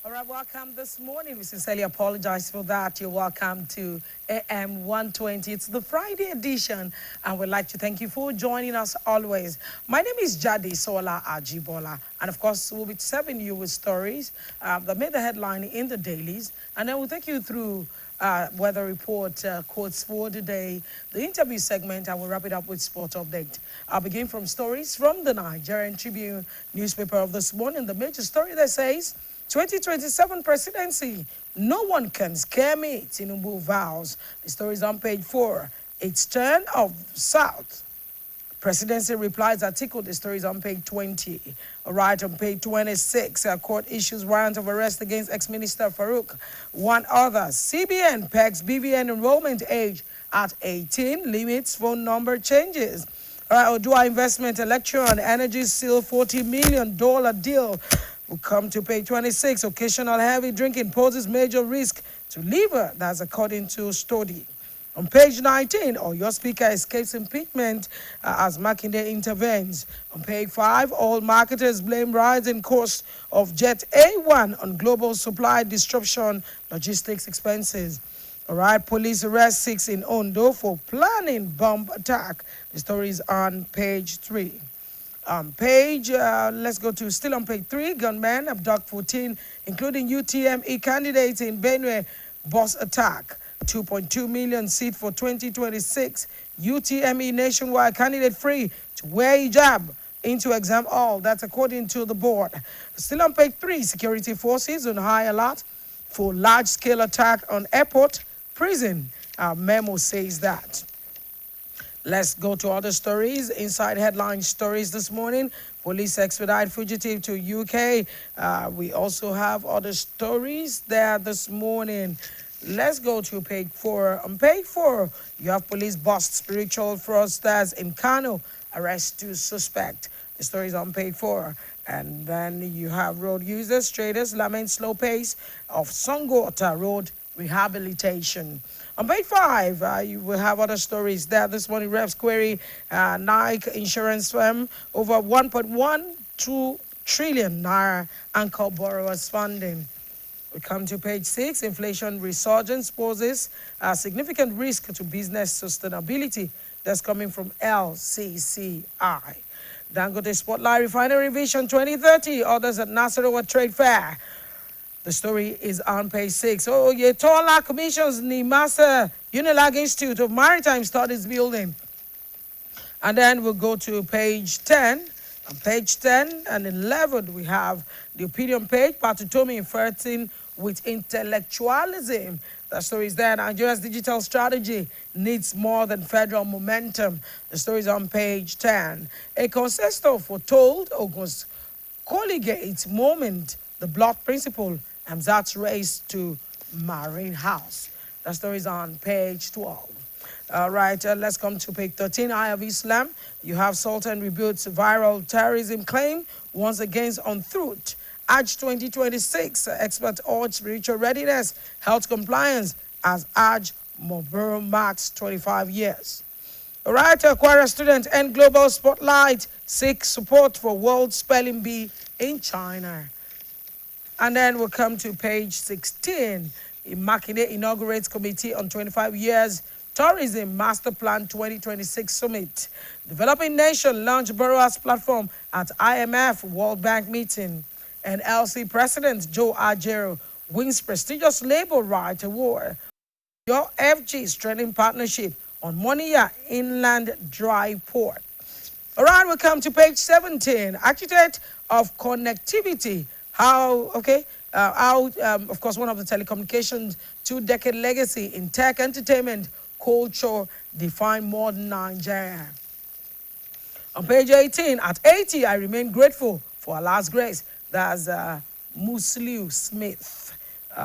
All right, welcome this morning. We sincerely apologize for that. You're welcome to AM120. It's the Friday edition, and we'd like to thank you for joining us always. My name is Jadi Sola Ajibola, and of course, we'll be serving you with stories that made the headline in the dailies, and then we'll take you through weather report, quotes for the day, the interview segment, and we'll wrap it up with sport update. I'll begin from stories from the Nigerian Tribune newspaper of this morning. The major story that says, 2027 presidency, no one can scare me, Tinubu vows. The story is on page 4. It's turn of South. Presidency replies article, the story is on page 20. All right, on page 26, court issues warrant of arrest against ex-minister Farouk. One other, CBN pegs BVN enrollment age at 18, limits phone number changes. All right, Odua Investment Electron Energy seal $40 million deal. We'll come to page 26. Occasional heavy drinking poses major risk to liver. That's according to study. On page 19, your speaker escapes impeachment as Makinde intervenes. On page 5, all marketers blame rising cost of Jet A1 on global supply disruption, logistics expenses. All right, police arrest 6 in Ondo for planning bomb attack. The story is on page 3. Let's go to still on page 3. Gunmen abduct 14, including UTME candidates in Benue. Bus attack. 2.2 million seat for 2026. UTME nationwide candidate free to wear hijab into exam hall. That's according to the board. Still on page 3. Security forces on high alert for large-scale attack on airport prison. Our memo says that. Let's go to other stories. Inside headline stories this morning. Police expedite fugitive to UK. We also have other stories there this morning. Let's go to page 4. On page 4, you have police bust spiritual fraudsters in Kano. Arrest 2 suspect. The story is on page 4. And then you have road users, traders lament slow pace of Songota Road rehabilitation. On page 5, you will have other stories there this morning. Reps query Nike insurance firm over 1.12 trillion naira anchor borrowers funding. We come to page 6. Inflation resurgence poses a significant risk to business sustainability. That's coming from LCCI. Dangote Spotlight Refinery Vision 2030. Others at Nasarawa Trade Fair. The story is on page 6. Yetola commissions Nimasa Unilag Institute of Maritime Studies building. And then we'll go to page 10. On page 10 and 11, we have the opinion page. Patutomi flirting with intellectualism. The story is there. Nigeria's digital strategy needs more than federal momentum. The story is on page 10. A consensus foretold August collegiate moment, the block principle, Hamzat's race to Marine House. The story is on page 12. All right, let's come to page 13. Eye of Islam. You have Sultan rebutes viral terrorism claim once again on truth. Hajj 2026. Expert urge spiritual readiness, health compliance as Hajj Mobile marks 25 years. All right, Kwara student and global spotlight seek support for World Spelling Bee in China. And then we'll come to page 16. Makinde inaugurates Committee on 25 Years Tourism Master Plan 2026 Summit. Developing Nation launch Borrowers Platform at IMF World Bank meeting. And LC President Joe Ajero wins prestigious Labor Right Award. Your FG strengthening partnership on Moniya Inland Dry Port. All right, we'll come to page 17. Architect of connectivity. Of course, one of the telecommunications 2-decade legacy in tech, entertainment, culture, define modern Nigeria. On page 18, at 80, I remain grateful for Allah's grace. That's Musliu Smith.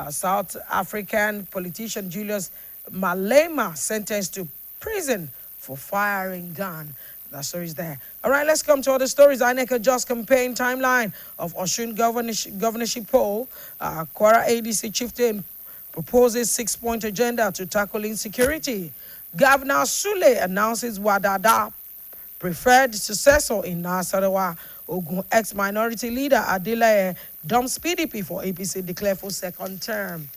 South African politician Julius Malema sentenced to prison for firing gun. That story is there. All right, let's come to other stories. INEC adjusts campaign timeline of Osun governorship poll. Kwara ADC chieftain proposes 6-point agenda to tackle insecurity. Governor Sule announces Wadada preferred successor in Nasarawa. Ogun ex-minority leader Adelaye dumps PDP for APC declare for second term.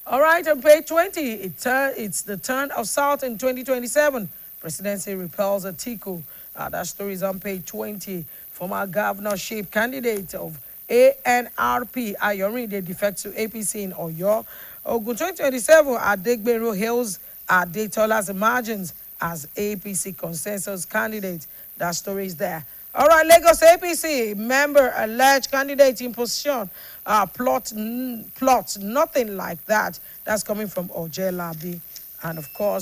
All right, on page 20, it's the turn of South in 2027. Presidency repels Atiku. That story is on page 20. Former governorship candidate of ANRP, Ayorinde, defects to APC in Oyo. Ogun 2027, Adegbero hails Adetola's emergence as APC consensus candidate. That story is there. All right, Lagos APC member alleged candidate in position plot nothing like that. That's coming from Ojelabi, and of course,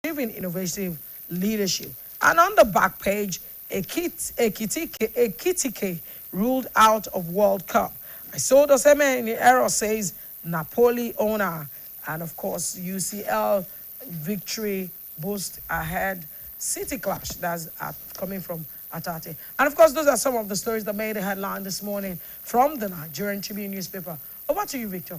achieving innovative leadership. And on the back page, Ekitike ruled out of World Cup. I saw the same in the arrow says Napoli owner. And of course, UCL victory boost ahead. City clash that's coming from Atate. And of course, those are some of the stories that made the headline this morning from the Nigerian Tribune newspaper. Over to you, Victor.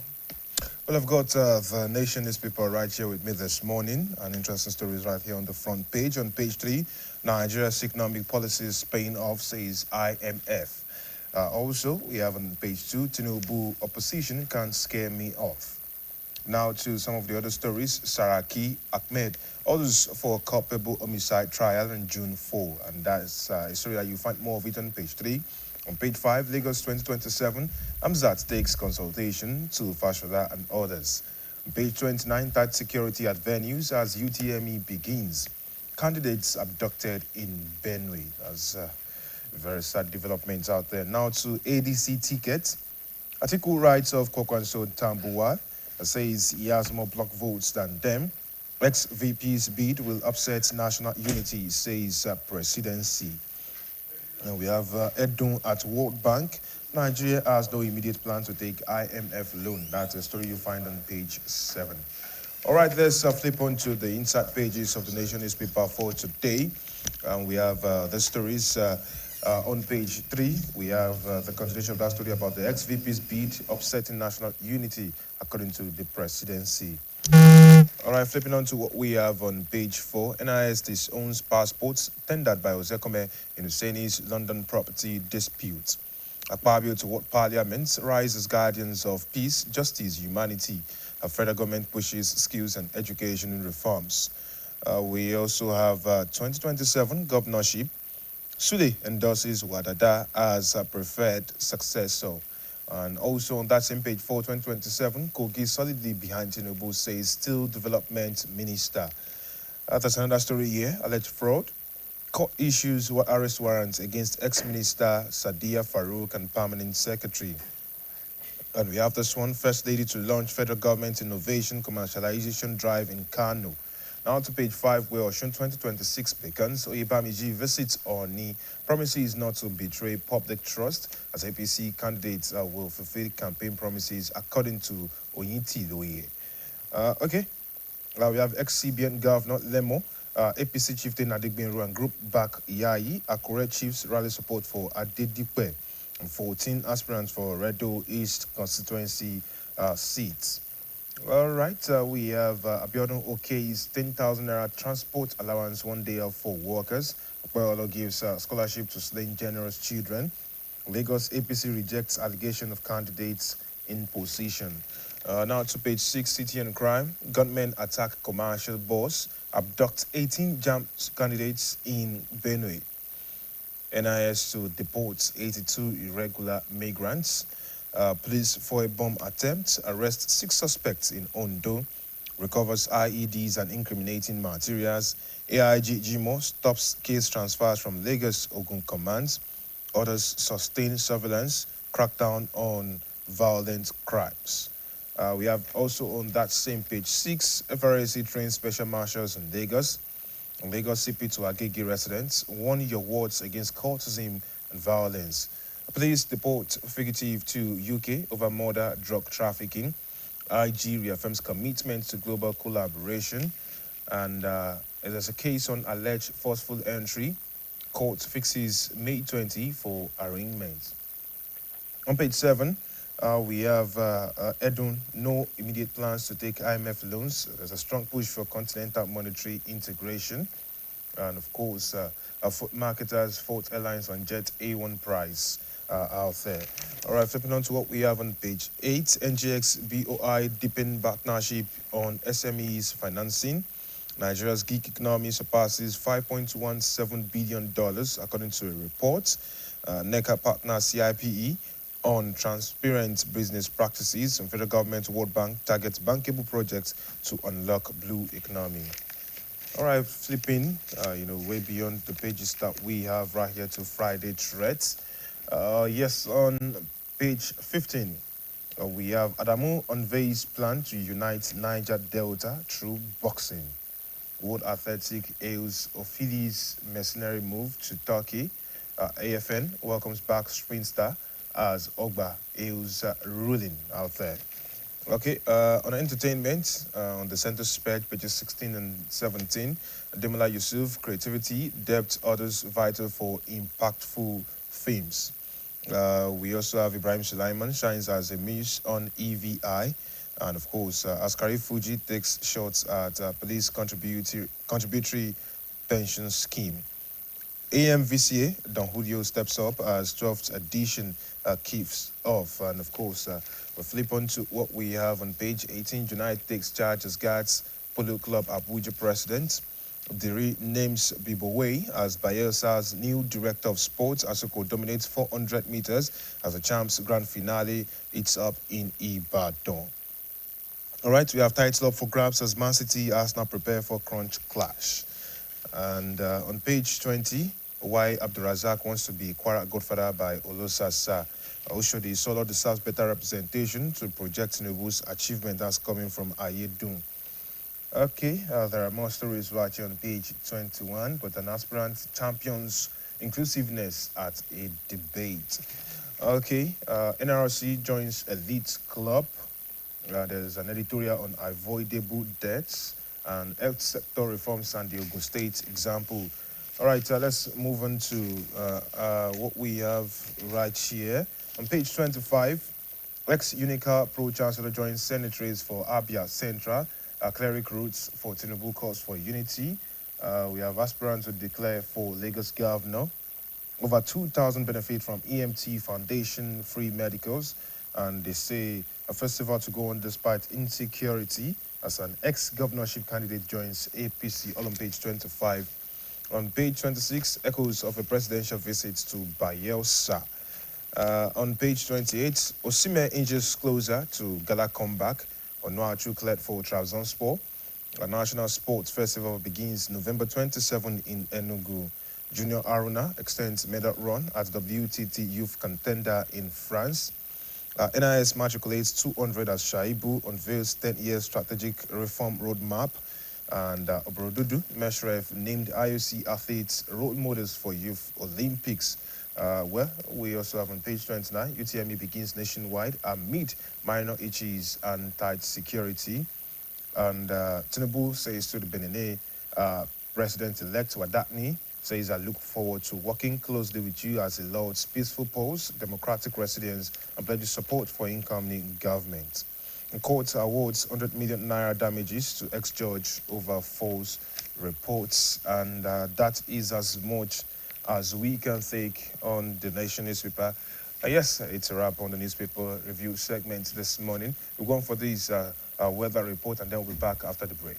Well, I've got the Nation newspaper right here with me this morning. An interesting story is right here on the front page. On page 3, Nigeria's economic policies paying off, says IMF. Also, we have on page 2, Tinubu opposition can't scare me off. Now to some of the other stories. Saraki Ahmed orders for culpable homicide trial on June 4. And that's a story that you find more of it on page 3. On page 5, Lagos 2027, Amzat takes consultation to Fashola and others. On page 29, tight security at venues as UTME begins. Candidates abducted in Benue. That's very sad developments out there. Now to ADC tickets. Atiku writes of Kwakwanso Tambuwa says he has more block votes than them. Ex-VP's bid will upset national unity, says presidency. And we have Edun at World Bank. Nigeria has no immediate plan to take IMF loan. That's a story you find on page 7. All right, let's flip on to the inside pages of the Nation newspaper for today. We have the stories on page 3. We have the continuation of that story about the ex-VP's bid upsetting national unity, according to the presidency. All right, flipping on to what we have on page 4. NIS disowns passports tendered by Ozekome in Husseini's London property dispute. Akpabio to what Parliament rises guardians of peace, justice, humanity. A federal government pushes skills and education reforms. We also have 2027 governorship. Sule endorses Wadada as a preferred successor. And also on that same page 4, 2027, Kogi solidly behind Tinubu, says still development minister. That's another story here, alleged fraud. Court issues arrest warrants against ex-minister Sadia Farouk and permanent secretary. And we have this one, First Lady to launch federal government innovation commercialization drive in Kano. Now to page 5, where Oshun 2026 begins. Oyebamiji visits Oni, promises not to betray public trust as APC candidates will fulfill campaign promises, according to Oyinti Loye. Okay, now we have ex-CBN Governor Lemo, APC chieftain Adegbinru and group back Yayi, Akure chiefs rally support for Adedipe. and 14 aspirants for Redo East constituency seats. All right, we have Abiodun Okay's 10,000 naira transport allowance 1 day off for workers. Okpeyolo gives scholarship to slain generous children. Lagos APC rejects allegation of candidates in position. Now to page 6, City and Crime. Gunmen attack commercial boss, abduct 18 JAMB candidates in Benue. NIS to deport 82 irregular migrants. Police for a bomb attempt, arrest 6 suspects in Ondo, recovers IEDs and incriminating materials. AIG GMO stops case transfers from Lagos Ogun commands. Orders sustain surveillance, crackdown on violent crimes. We have also on that same page 6, FRAC trains special marshals in Lagos. Lagos CP to Agege residents, warn your wards against cultism and violence. Police deport fugitive to UK over murder, drug trafficking. IG reaffirms commitment to global collaboration. And there's a case on alleged forceful entry. Court fixes May 20 for arraignment. On page 7, we have Edun, no immediate plans to take IMF loans. There's a strong push for continental monetary integration. And of course, food marketers, Fort Airlines on Jet A1 price out there. All right, flipping on to what we have on page 8, NGX BOI deepen partnership on SMEs financing. Nigeria's gig economy surpasses $5.17 billion, according to a report. NECA partner CIPE on transparent business practices, and federal government World Bank targets bankable projects to unlock blue economy. All right, flipping, way beyond the pages that we have right here to Friday threads. Yes, on page 15, we have Adamu unveils plan to unite Niger Delta through boxing. World Athletic hails Ophidi's mercenary move to Turkey. AFN welcomes back sprinter as Ogba hails ruling out there. Okay, on entertainment, on the center spread, pages 16 and 17, Demola Yusuf, creativity, depth, others vital for impactful themes. We also have Ibrahim Sulaiman, shines as a muse on EVI. And of course, Askari Fuji takes shots at police contributory pension scheme. AMVCA, Don Julio steps up as 12th edition kicks off. And of course, we flip on to what we have on page 18. United takes charge as guards Polo Club Abuja president. Diri names Bibowe as Bayelsa's new director of sports. Asoko dominates 400 meters as the champs grand finale. It's up in Ibadan. All right, we have title up for grabs as Man City Arsenal prepare for crunch clash. And on page 20, why Abdurazak wants to be Kwara godfather by Olosasa. Oshodi Solo deserves better representation to project Tinubu's achievement that's coming from Ayedun. Okay, there are more stories right here on page 21, but an aspirant champions inclusiveness at a debate. Okay, NRC joins elite club. There's an editorial on avoidable deaths and health sector reforms and the Ogun State example. All right, let's move on to what we have right here. On page 25, ex-Unica pro-chancellor joins Senate race for Abia Central. Cleric roots for Tinubu calls for unity. We have aspirants to declare for Lagos governor. Over 2,000 benefit from EMT Foundation free medicals. And they say a festival to go on despite insecurity as an ex-governorship candidate joins APC, all on page 25. On page 26, echoes of a presidential visit to Bayelsa. On page 28, Osimhen inches closer to gala comeback. Onuachu cleared for Trabzonspor. A national sports festival begins November 27 in Enugu. Junior Aruna extends medal run at WTT Youth Contender in France. NIS matriculates 200 as Shaibu unveils 10-year strategic reform roadmap. And Obrodudu Meshref named IOC athletes role models for Youth Olympics. Well, we also have on page 29, UTME begins nationwide amid minor issues and tight security. And Tinubu says to the Benin President-elect Wadakni, says, I look forward to working closely with you as he lauds peaceful polls, democratic residents, and pledges support for incoming government. The court awards 100 million naira damages to ex-judge over false reports, and that is as much as we can take on the Nation newspaper. Yes, it's a wrap on the newspaper review segment this morning. We're going for this weather report, and then we'll be back after the break.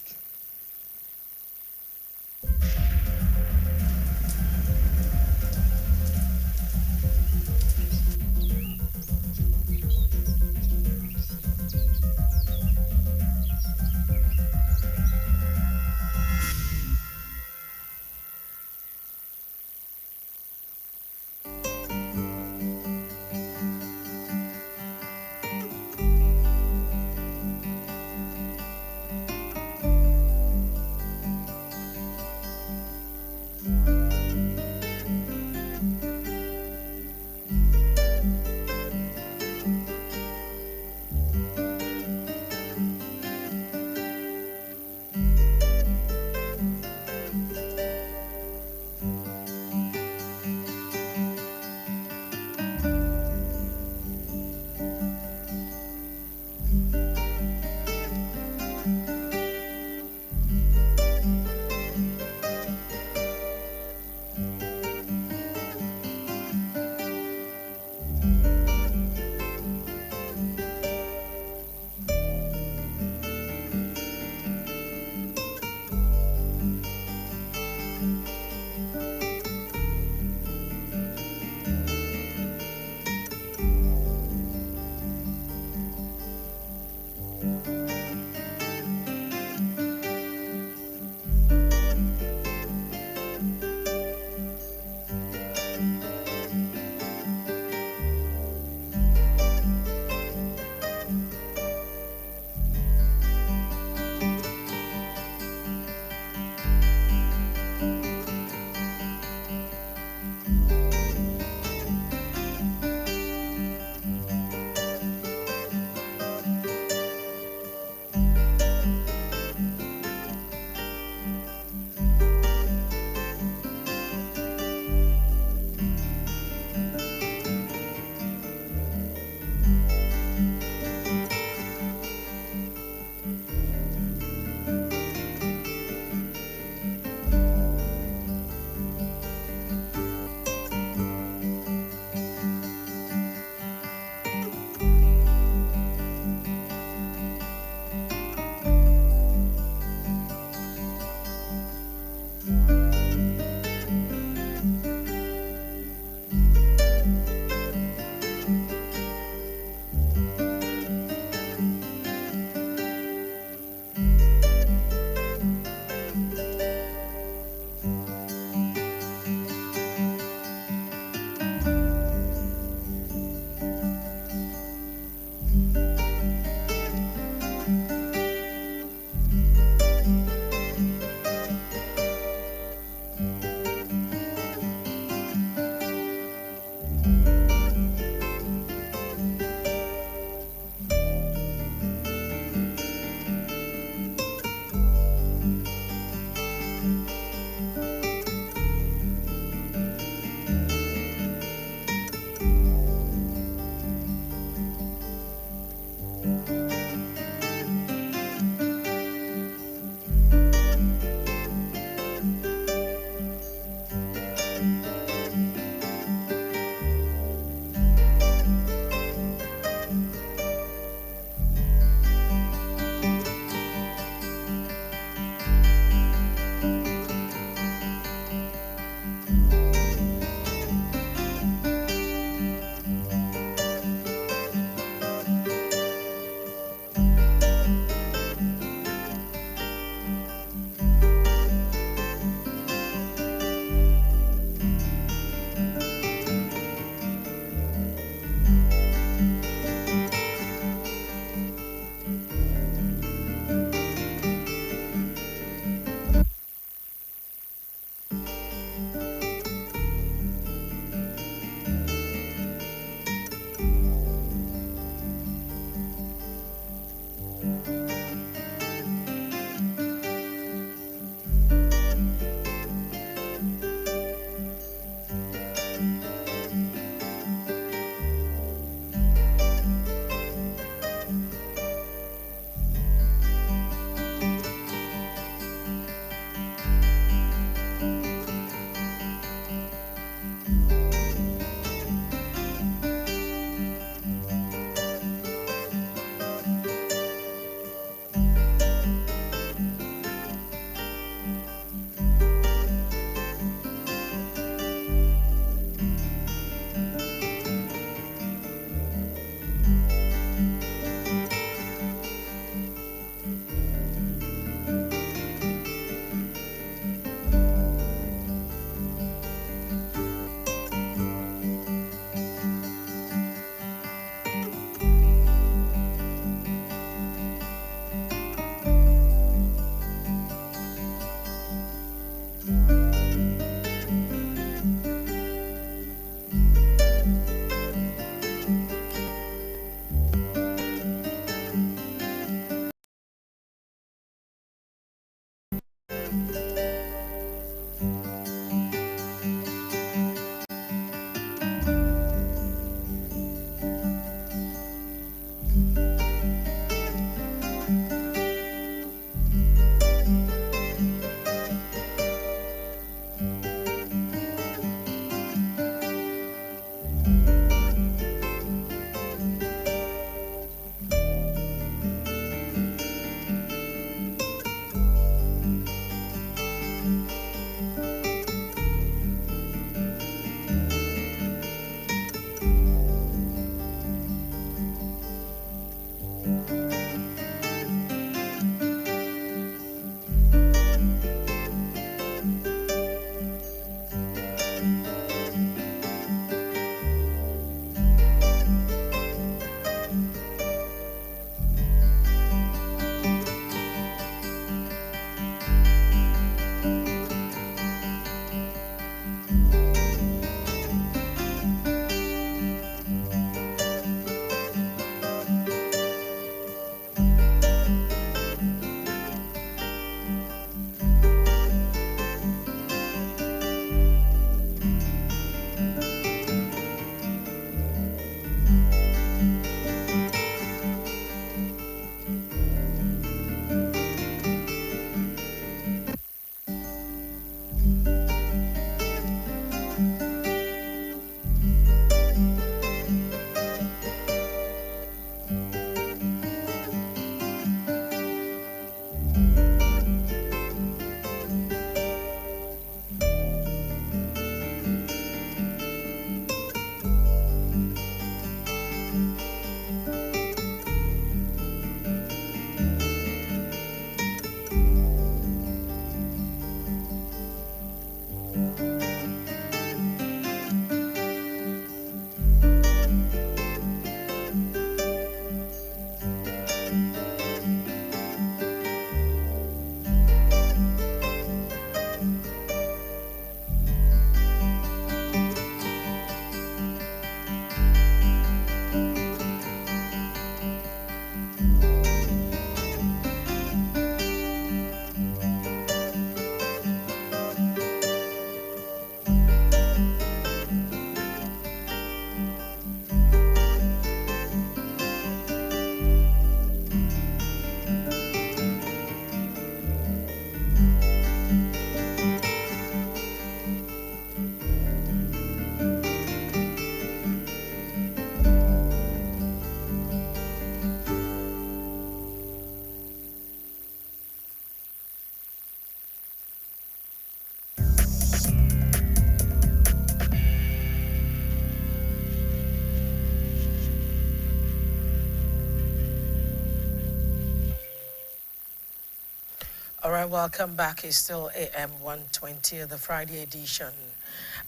All right, welcome back. It's still AM120, the Friday edition.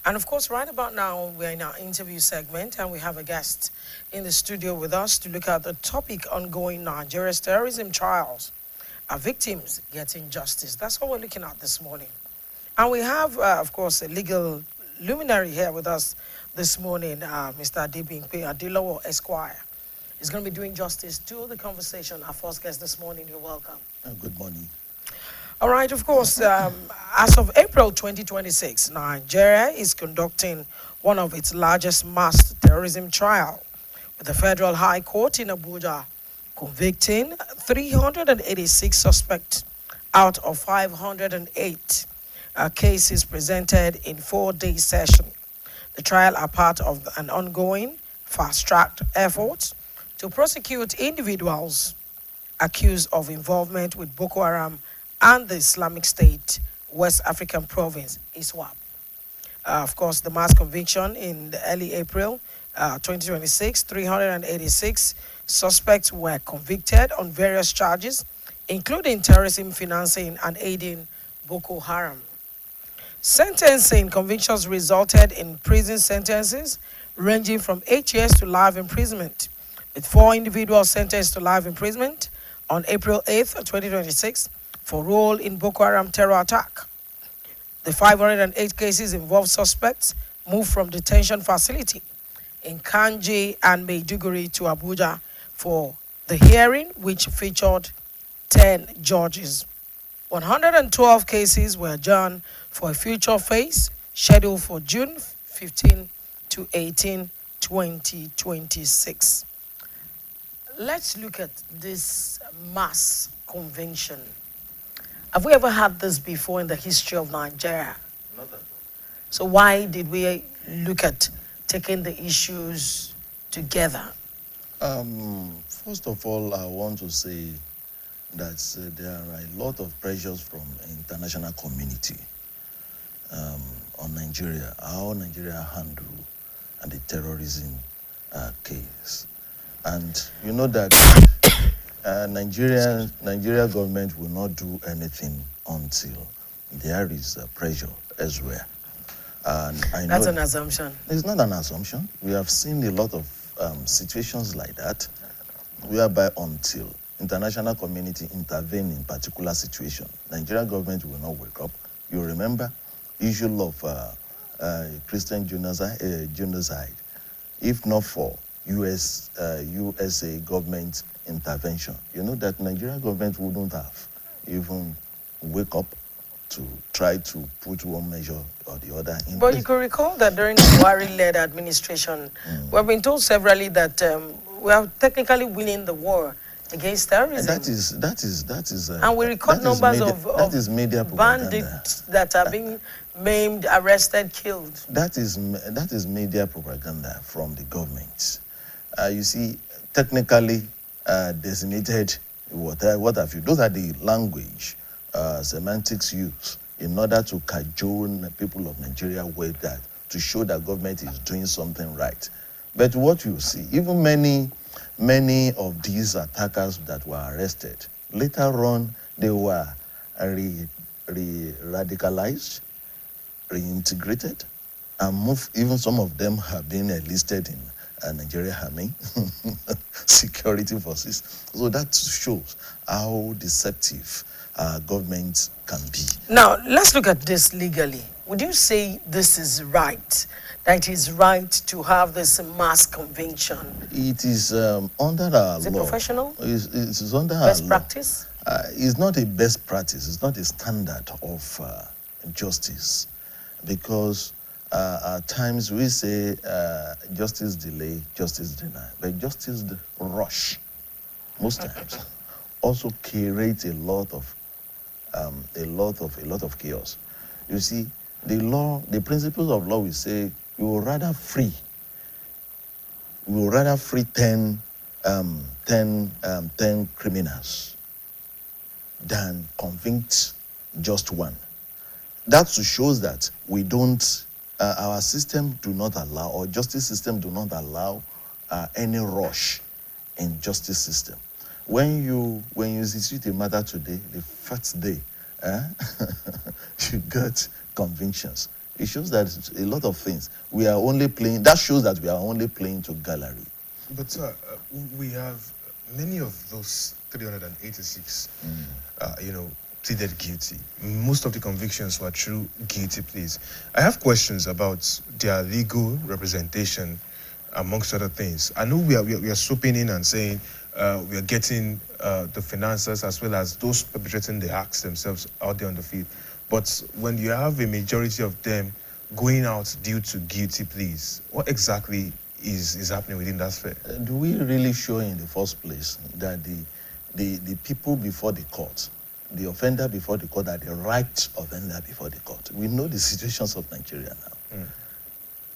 And of course, right about now, we're in our interview segment and we have a guest in the studio with us to look at the topic ongoing Nigeria's terrorism trials. Are victims getting justice? That's what we're looking at this morning. And we have, of course, a legal luminary here with us this morning, Mr. Adebimpe Adilowo Esquire. He's going to be doing justice to the conversation. Our first guest this morning, you're welcome. Good morning. All right, of course, as of April 2026, Nigeria is conducting one of its largest mass terrorism trial, with the Federal High Court in Abuja convicting 386 suspects out of 508 cases presented in 4-day session. The trial are part of an ongoing fast-tracked effort to prosecute individuals accused of involvement with Boko Haram and the Islamic State West African Province, ISWAP. Of course, the mass conviction in the early April 2026, 386 suspects were convicted on various charges, including terrorism financing and aiding Boko Haram. Sentencing convictions resulted in prison sentences ranging from 8 years to life imprisonment, with 4 individuals sentenced to life imprisonment on April 8th, 2026, for role in Boko Haram terror attack. The 508 cases involved suspects moved from detention facility in Kanji and Maiduguri to Abuja for the hearing, which featured 10 judges. 112 cases were adjourned for a future phase scheduled for June 15 to 18, 2026. Let's look at this mass convention. Have we ever had this before in the history of Nigeria? Not at all. So why did we look at taking the issues together? First of all, I want to say that there are a lot of pressures from international community on Nigeria, how Nigeria handle the terrorism case. And you know that Nigeria government will not do anything until there is pressure elsewhere. And I know That's an assumption. it's not an assumption. We have seen a lot of situations like that, whereby until international community intervene in particular situation, Nigerian government will not wake up. You remember issue of Christian genocide. If not for USA government intervention, you know that Nigerian government wouldn't have even wake up to try to put one measure or the other in But place. you could recall that during the Buhari-led administration, we've been told severally that we are technically winning the war against terrorism. That is. And we record numbers that is media propaganda. bandits that are being maimed, arrested, killed. That is media propaganda from the government. You see, technically designated what have you? Those are the language, semantics used in order to cajole the people of Nigeria with that, to show that government is doing something right. But what you see, even many of these attackers that were arrested, later on they were radicalized, reintegrated, and moved. Even some of them have been enlisted in Nigeria Army security forces. So that shows how deceptive governments can be. Now, let's look at this legally. Would you say this is right? That it is right to have this mass convention? It is under our law. Is it professional? It is under Best our practice? law. It's not a best practice. It's not a standard of justice, because at times we say justice delay, justice deny, but justice rush most times also creates a lot of chaos. You see, the principles of law will say we will rather free 10 criminals than convict just one. That shows that we don't, our system do not allow, or justice system do not allow any rush in justice system. When you institute a matter today, the first day, you get convictions. It shows that a lot of things we are only playing. That shows that we are only playing to gallery. But sir, we have many of those 386, pleaded guilty. Most of the convictions were through guilty pleas. I have questions about their legal representation, amongst other things. I know we are swooping in and saying we are getting the financiers as well as those perpetrating the acts themselves out there on the field. But when you have a majority of them going out due to guilty pleas, what exactly is happening within that sphere? Do we really show in the first place that the people before the court, the offender before the court, are the right offender before the court? We know the situations of Nigeria now.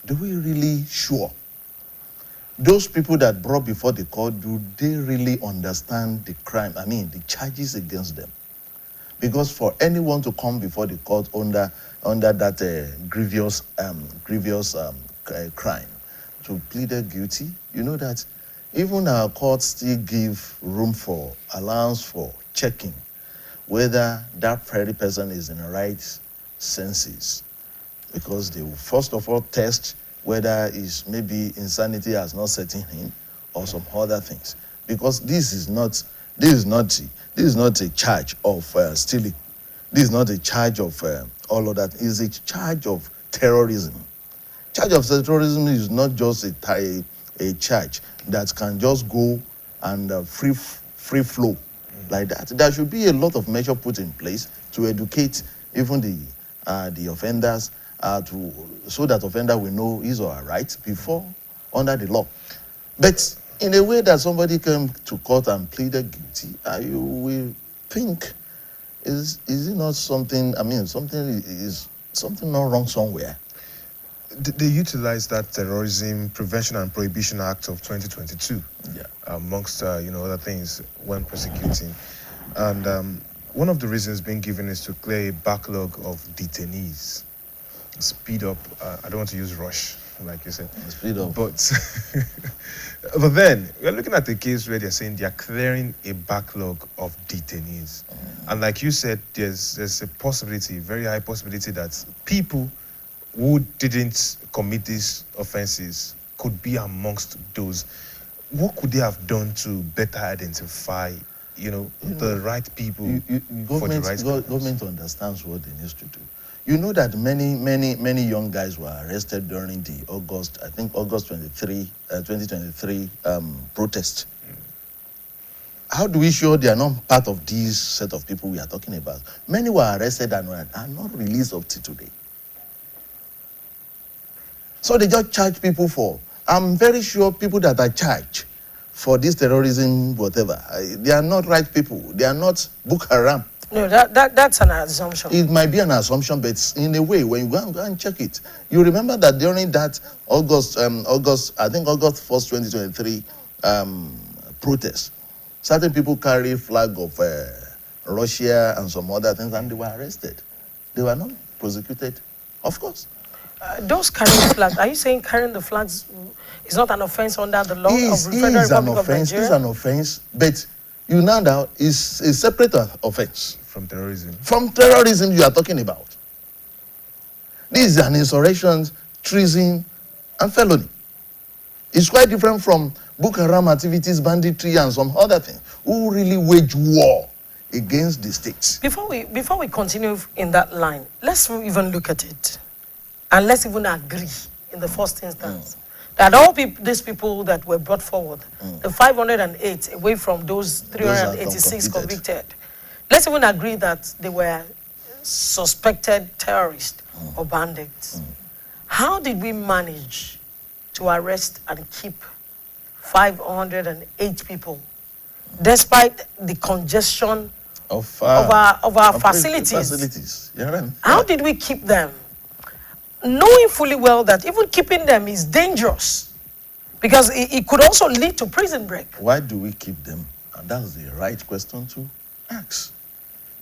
Do we really sure? Those people that brought before the court, do they really understand the crime? I mean, the charges against them? Because for anyone to come before the court under that grievous crime, to plead guilty, you know that even our courts still give room for allowance for checking whether that very person is in the right senses, because they will first of all test whether is maybe insanity has not set in or some other things, because this is not a charge of stealing. This is not a charge of all of that. It's a charge of terrorism. Charge of terrorism is not just a charge that can just go and free flow like that. There should be a lot of measure put in place to educate even the offenders, so that offender will know his or her rights before under the law. But in a way that somebody came to court and pleaded guilty, you will think, is it not something? I mean, something not wrong somewhere. They utilized that Terrorism Prevention and Prohibition Act of 2022, amongst other things, when prosecuting. And one of the reasons being given is to clear a backlog of detainees, speed up. I don't want to use rush, like you said, Speed up. but but then we're looking at a case where they're saying they're clearing a backlog of detainees, and like you said, there's a possibility, very high possibility, that people who didn't commit these offenses could be amongst those. What could they have done to better identify, the right people for the right purpose? Government understands what they need to do. You know that many young guys were arrested during the August 2023 protest. How do we show they are not part of this set of people we are talking about? Many were arrested and are not released up to today. So they just charge people for. I'm very sure people that are charged for this terrorism, whatever, they are not right people. They are not Boko Haram. No, that's an assumption. It might be an assumption, but in a way, when you go and check it, you remember that during that August 1st, 2023 protest, certain people carry flag of Russia and some other things, and they were arrested. They were not prosecuted, of course. Those carrying flags, are you saying carrying the flags is not an offense under the law of the Federal It is an Republic of offense. Nigeria? It's an offense, but you know now it's a separate offense. From terrorism. From terrorism you are talking about. This is an insurrection, treason, and felony. It's quite different from Boko Haram activities, banditry, and some other things, who really wage war against the states. Before we continue in that line, let's even look at it. And let's even agree in the first instance that all these people that were brought forward, the 508 away from those 386 convicted, let's even agree that they were suspected terrorists or bandits. How did we manage to arrest and keep 508 people, despite the congestion of our facilities? How did we keep them? Knowing fully well that even keeping them is dangerous, because it could also lead to prison break. Why do we keep them? And that's the right question to ask.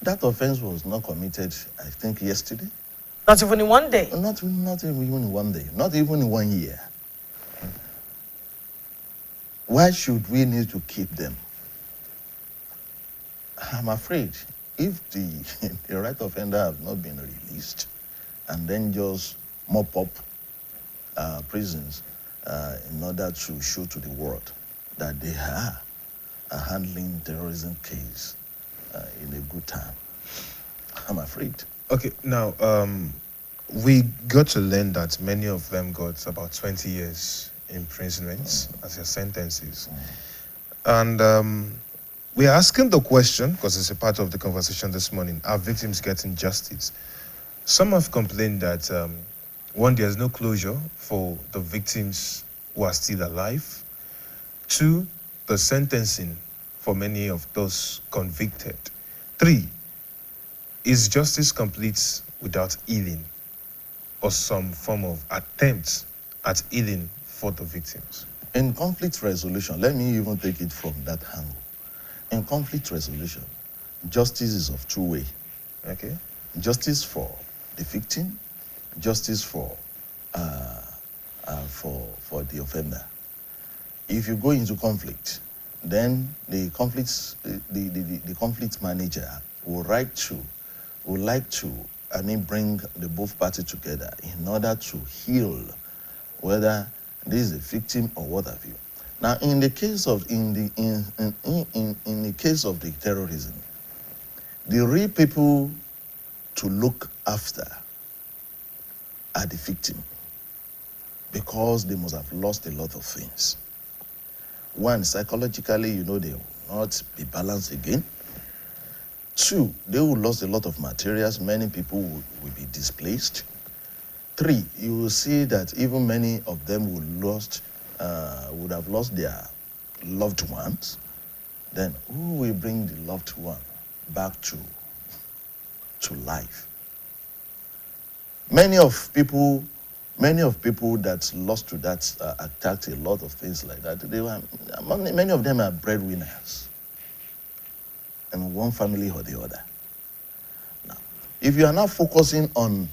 That offense was not committed, I think, yesterday. Not even in one day. Not even in one day. Not even in 1 year. Why should we need to keep them? I'm afraid if the right offender have not been released and then just mop up prisons in order to show to the world that they are handling terrorism case in a good time, I'm afraid. Okay, now we got to learn that many of them got about 20 years imprisonment as their sentences. And we're asking the question, because it's a part of the conversation this morning, are victims getting justice? Some have complained that, one, there's no closure for the victims who are still alive. Two, the sentencing for many of those convicted. Three, is justice complete without healing or some form of attempt at healing for the victims? In conflict resolution, let me even take it from that angle. In conflict resolution, justice is of two ways. Okay. Justice for the victim, justice for the offender. If you go into conflict, then the conflict manager would like to bring the both parties together in order to heal, whether this is a victim or what have you. Now, in the case of in the case of the terrorism, the real people to look after are the victim, because they must have lost a lot of things. One, psychologically, they will not be balanced again. 2, they will lose a lot of materials. Many people will be displaced. 3, you will see that even many of them would have lost their loved ones. Then who will bring the loved one back to life? Many of people that lost to that attacked a lot of things like that. Many of them are breadwinners in one family or the other. Now, if you are not focusing on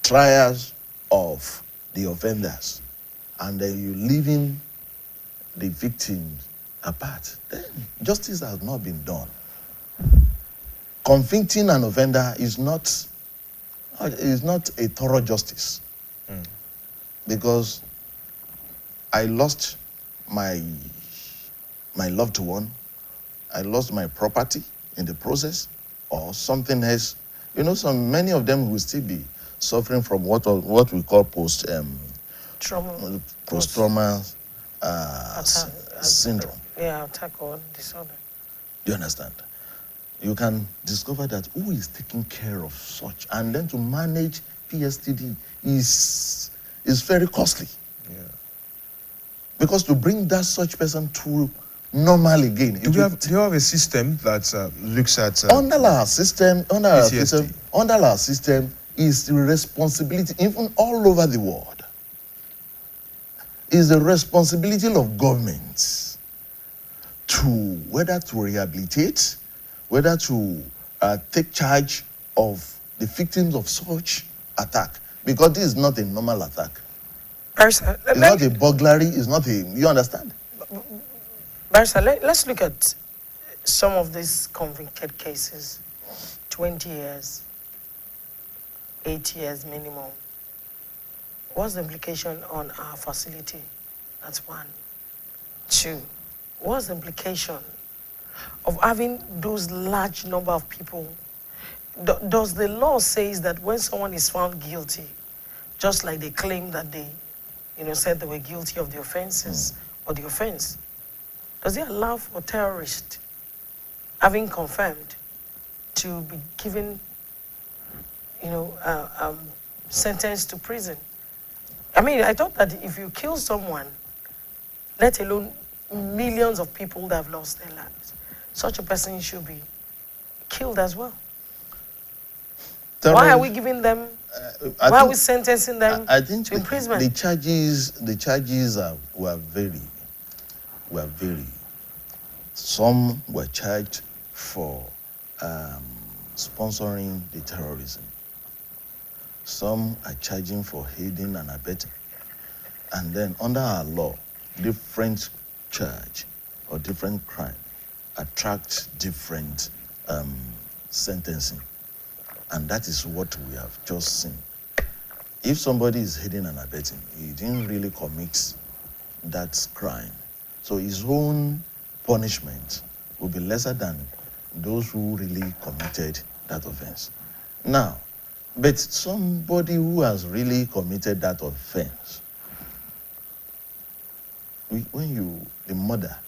trials of the offenders and then you leaving the victims apart, then justice has not been done. Convicting an offender is not a thorough justice. Because I lost my loved one, I lost my property in the process, or something else. You know, many of them will still be suffering from what we call post-trauma syndrome. Yeah, attack or disorder. You understand? You can discover that who is taking care of such, and then to manage PSTD is very costly. Yeah. Because to bring that such person to normal again. Do you have a system that looks at under our system is the responsibility, even all over the world, is the responsibility of governments to whether to rehabilitate, whether to take charge of the victims of such attack. Because this is not a normal attack. It's not a burglary, it's not a, you understand? Barrister, let's look at some of these convicted cases. 20 years, 8 years minimum. What's the implication on our facility? That's 1. 2, what's the implication of having those large number of people? Does the law say that when someone is found guilty, just like they claim that they, said they were guilty of the offenses or the offense, does it allow for terrorists, having confirmed, to be given, sentenced to prison? I mean, I thought that if you kill someone, let alone millions of people that have lost their lives, such a person should be killed as well. Why are we giving them? Why are we sentencing them to imprisonment? The charges were very. Some were charged for sponsoring the terrorism. Some are charging for aiding and abetting. And then under our law, different charge or different crime attract different sentencing. And that is what we have just seen. If somebody is aiding and abetting, he didn't really commit that crime. So his own punishment will be lesser than those who really committed that offense. Now, but somebody who has really committed that offense, the murder,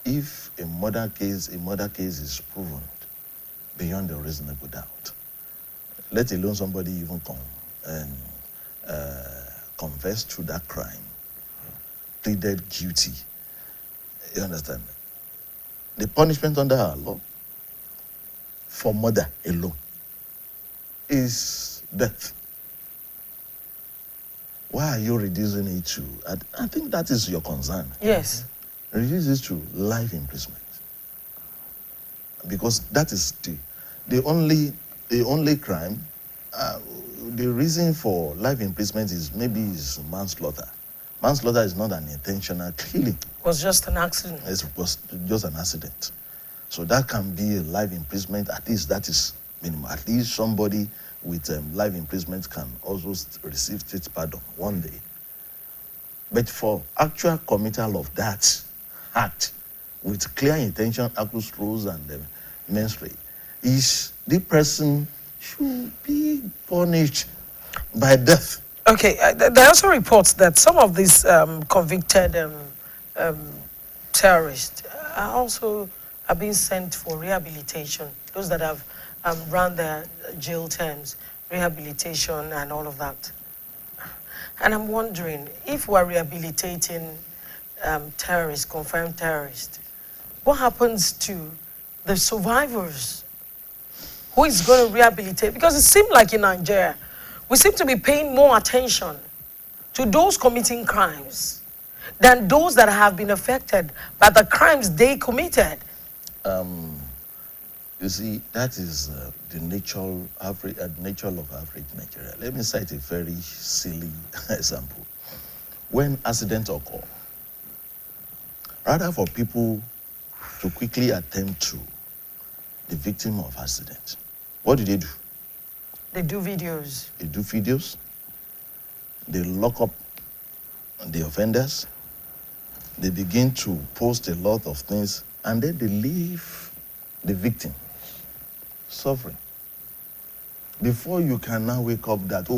if a murder case is proven beyond a reasonable doubt, let alone somebody even confess to that crime, pleaded guilty. You understand? The punishment under our law for murder alone is death. Why are you reducing it to? I think that is your concern. Yes. Reduce it to life imprisonment, because that is the only crime. The reason for life imprisonment is manslaughter. Manslaughter is not an intentional killing. It was just an accident. It was just an accident. So that can be a life imprisonment. At least that is minimum. At least somebody with life imprisonment can also receive state pardon one day. But for actual committal of that act with clear intention, accused rules and menstruate, is the person should be punished by death. Okay, there are also reports that some of these convicted terrorists are also are being sent for rehabilitation. Those that have run their jail terms, rehabilitation and all of that. And I'm wondering, if we're rehabilitating terrorists, confirmed terrorists, what happens to the survivors? Who is going to rehabilitate? Because it seems like in Nigeria, we seem to be paying more attention to those committing crimes than those that have been affected by the crimes they committed. You see, that is the nature of average Nigeria. Let me cite a very silly example. When accidents occur, rather for people to quickly attend to the victim of accident, what do? They do videos. They do videos. They lock up the offenders. They begin to post a lot of things, and then they leave the victim suffering. Before you can now wake up that,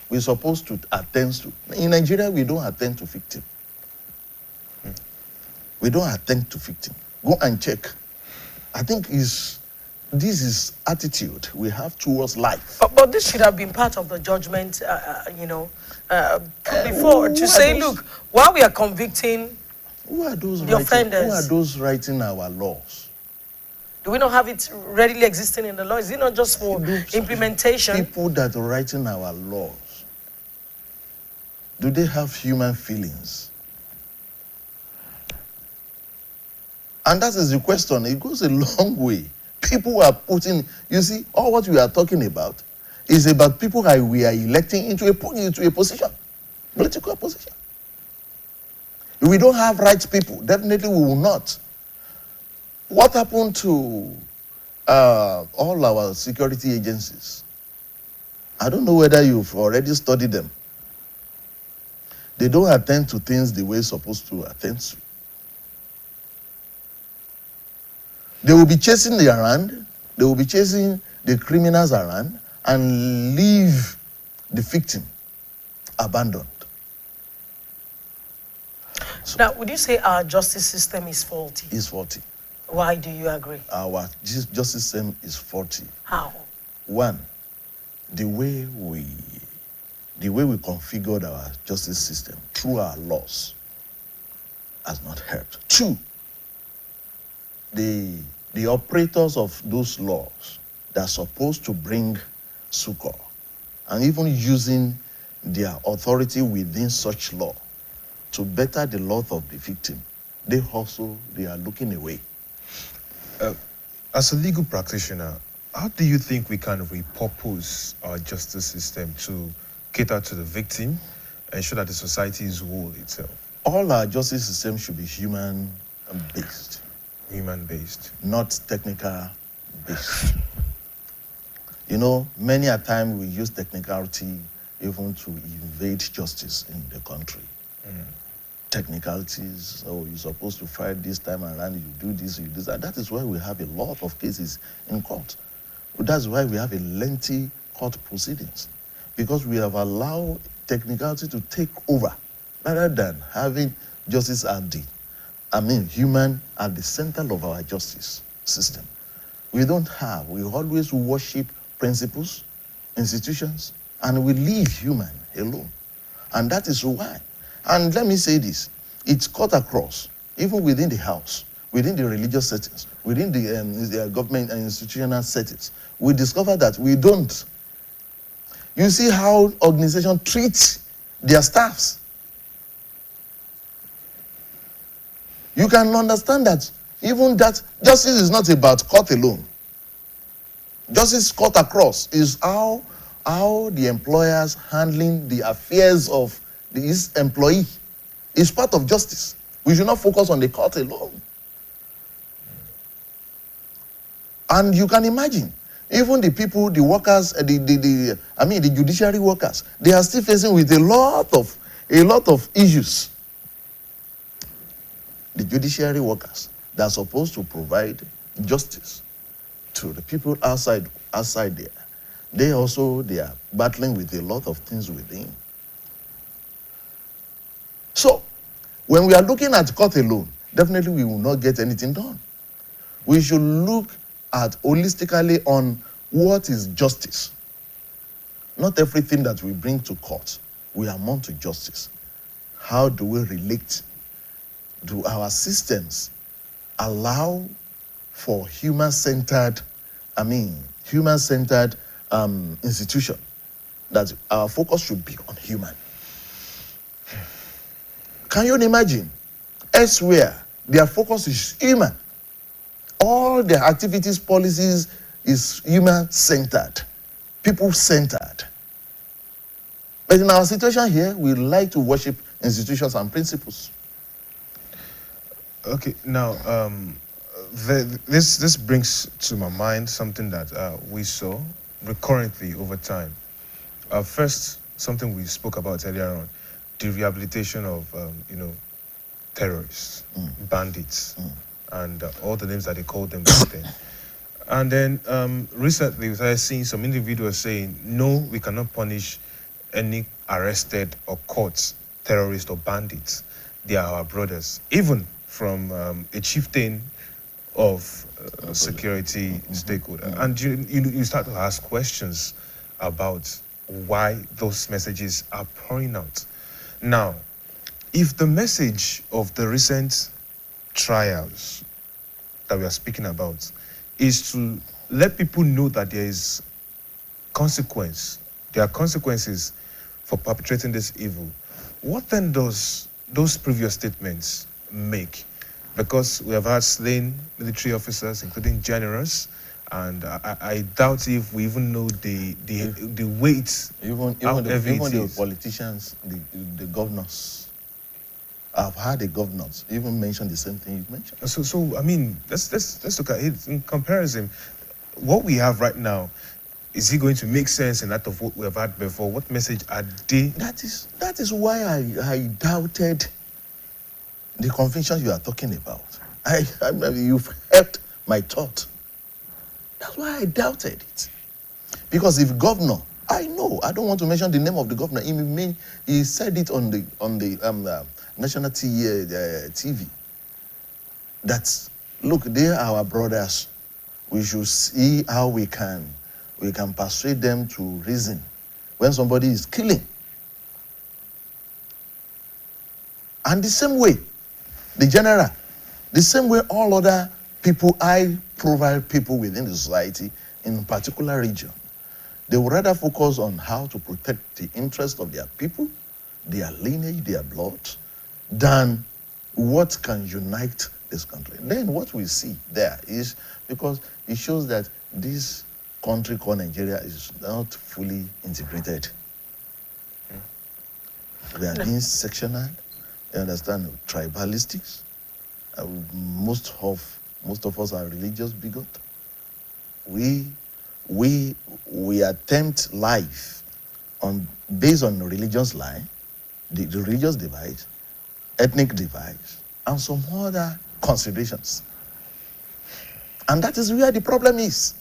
we're supposed to attend to. In Nigeria, we don't attend to victim. We don't attend to victim. Go and check. I think this is attitude we have towards life. But this should have been part of the judgment, before, to say, look, while we are convicting the offenders, who are those writing our laws? do we not have it readily existing in the law? Is it not just for implementation? People that are writing our laws, do they have human feelings? And that is the question. It goes a long way. People are putting, you see, all what we are talking about is about people that we are electing into a position, political position. If we don't have right people, definitely we will not. What happened to all our security agencies? I don't know whether you've already studied them. They don't attend to things the way it's supposed to attend to. They will be chasing the around, they will be chasing the criminals around and leave the victim abandoned. So, now, would you say our justice system is faulty? It's faulty. Why do you agree? Our justice system is faulty. How? One, the way we configured our justice system through our laws has not helped. Two, the operators of those laws that are supposed to bring succor and even using their authority within such law to better the lot of the victim, they are looking away. As a legal practitioner, how do you think we can repurpose our justice system to cater to the victim, ensure that the society is whole itself? All our justice system should be human-based. Human-based. Not technical-based. You know, many a time we use technicality even to invade justice in the country. Technicalities, you're supposed to fight this time around, you do this, you do that. That is why we have a lot of cases in court. That's why we have a lengthy court proceedings, because we have allowed technicality to take over rather than having justice human at the center of our justice system. We always worship principles, institutions, and we leave human alone. And that is why. And let me say this, it's cut across, even within the house, within the religious settings, within the government and institutional settings. We discover that we don't. You see how organizations treat their staffs. You can understand that even that justice is not about court alone. Justice cut across is how the employers handling the affairs of this employee is part of justice. We should not focus on the court alone. And you can imagine, even the people, the workers, the judiciary workers, they are still facing with a lot of issues. The judiciary workers that are supposed to provide justice to the people outside there, they are battling with a lot of things within. So, when we are looking at court alone, definitely we will not get anything done. We should look at holistically on what is justice. Not everything that we bring to court we amount to justice. How do we relate? Do our systems allow for human-centered institution? That our focus should be on human. Can you imagine? Elsewhere, their focus is human. All their activities, policies is human-centered, people-centered. But in our situation here, we like to worship institutions and principles. Okay, now this brings to my mind something that we saw recurrently over time. First, something we spoke about earlier on, the rehabilitation of terrorists, bandits, and all the names that they called them back then. And then recently, we started seeing some individuals saying, no, we cannot punish any arrested or caught terrorists or bandits. They are our brothers. Even from a chieftain of security stakeholder. And you start to ask questions about why those messages are pouring out. Now, if the message of the recent trials that we are speaking about is to let people know that there is consequence, there are consequences for perpetrating this evil, what then does those previous statements make? Because we have had slain military officers, including generals, and I doubt if we even know the weight. Even the politicians, the governors. I've heard the governors even mention the same thing you mentioned. So I mean, let's look at it in comparison. What we have right now, is it going to make sense in that of what we have had before? What message are they? That is why I doubted the convictions you are talking about. You've helped my thought. That's why I doubted it. Because if governor, I know, I don't want to mention the name of the governor. He said it on the national TV. That look, they are our brothers. We should see how we can persuade them to reason when somebody is killing. And the same way, the general, the same way all other people, high-profile people within the society, in a particular region, they would rather focus on how to protect the interest of their people, their lineage, their blood, than what can unite this country. Then what we see there is, because it shows that this country called Nigeria is not fully integrated. We are being sectional, you understand, tribalistics. Most of us are religious bigot. We attempt life based on religious line, the religious divide, ethnic divide, and some other considerations. And that is where the problem is.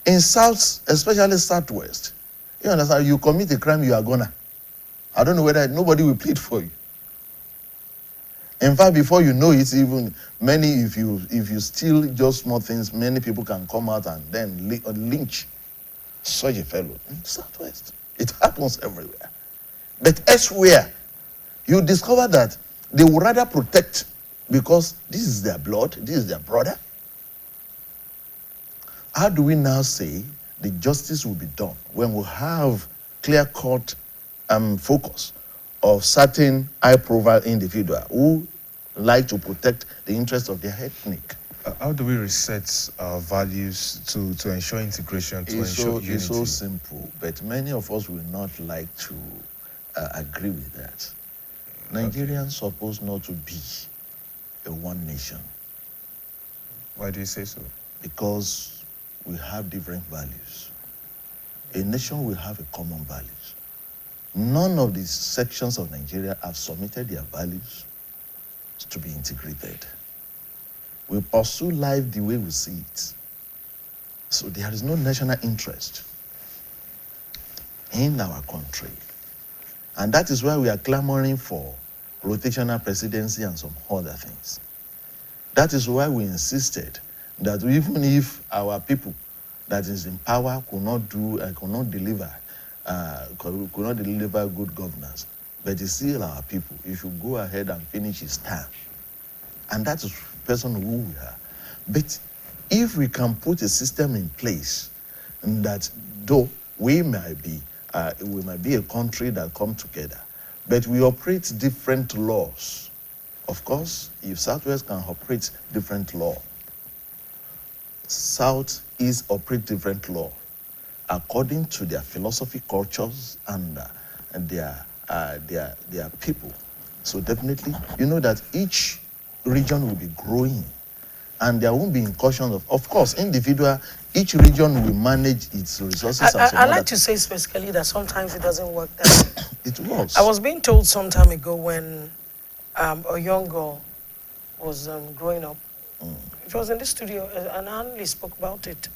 In South, especially Southwest, you understand, you commit a crime, you are gonna. I don't know whether nobody will plead for you. In fact, before you know it, even many, if you steal just small things, many people can come out and then lynch such a fellow. In Southwest, it happens everywhere. But elsewhere, you discover that they would rather protect because this is their blood, this is their brother. How do we now say the justice will be done when we have clear-cut focus of certain high-profile individuals who like to protect the interests of their ethnic? How do we reset our values to ensure integration, to ensure unity? It's so simple, but many of us will not like to agree with that. Nigerians supposed not to be a one nation. Why do you say so? Because we have different values. A nation will have a common values. None of the sections of Nigeria have submitted their values to be integrated. We pursue life the way we see it. So there is no national interest in our country. And that is why we are clamoring for rotational presidency and some other things. That is why we insisted that even if our people that is in power could not deliver good governance, but it's still our people. He should go ahead and finish his term. And that is the person who we are. But if we can put a system in place that though we might be a country that come together, but we operate different laws. Of course, if Southwest can operate different law, Southeast operate different law according to their philosophy, cultures, and their people. So definitely, you know that each region will be growing, and there won't be incursion of course, individual. Each region will manage its resources. I like to say specifically that sometimes it doesn't work that way. It works. I was being told some time ago when a young girl was growing up. It was in the studio, an analyst spoke about it.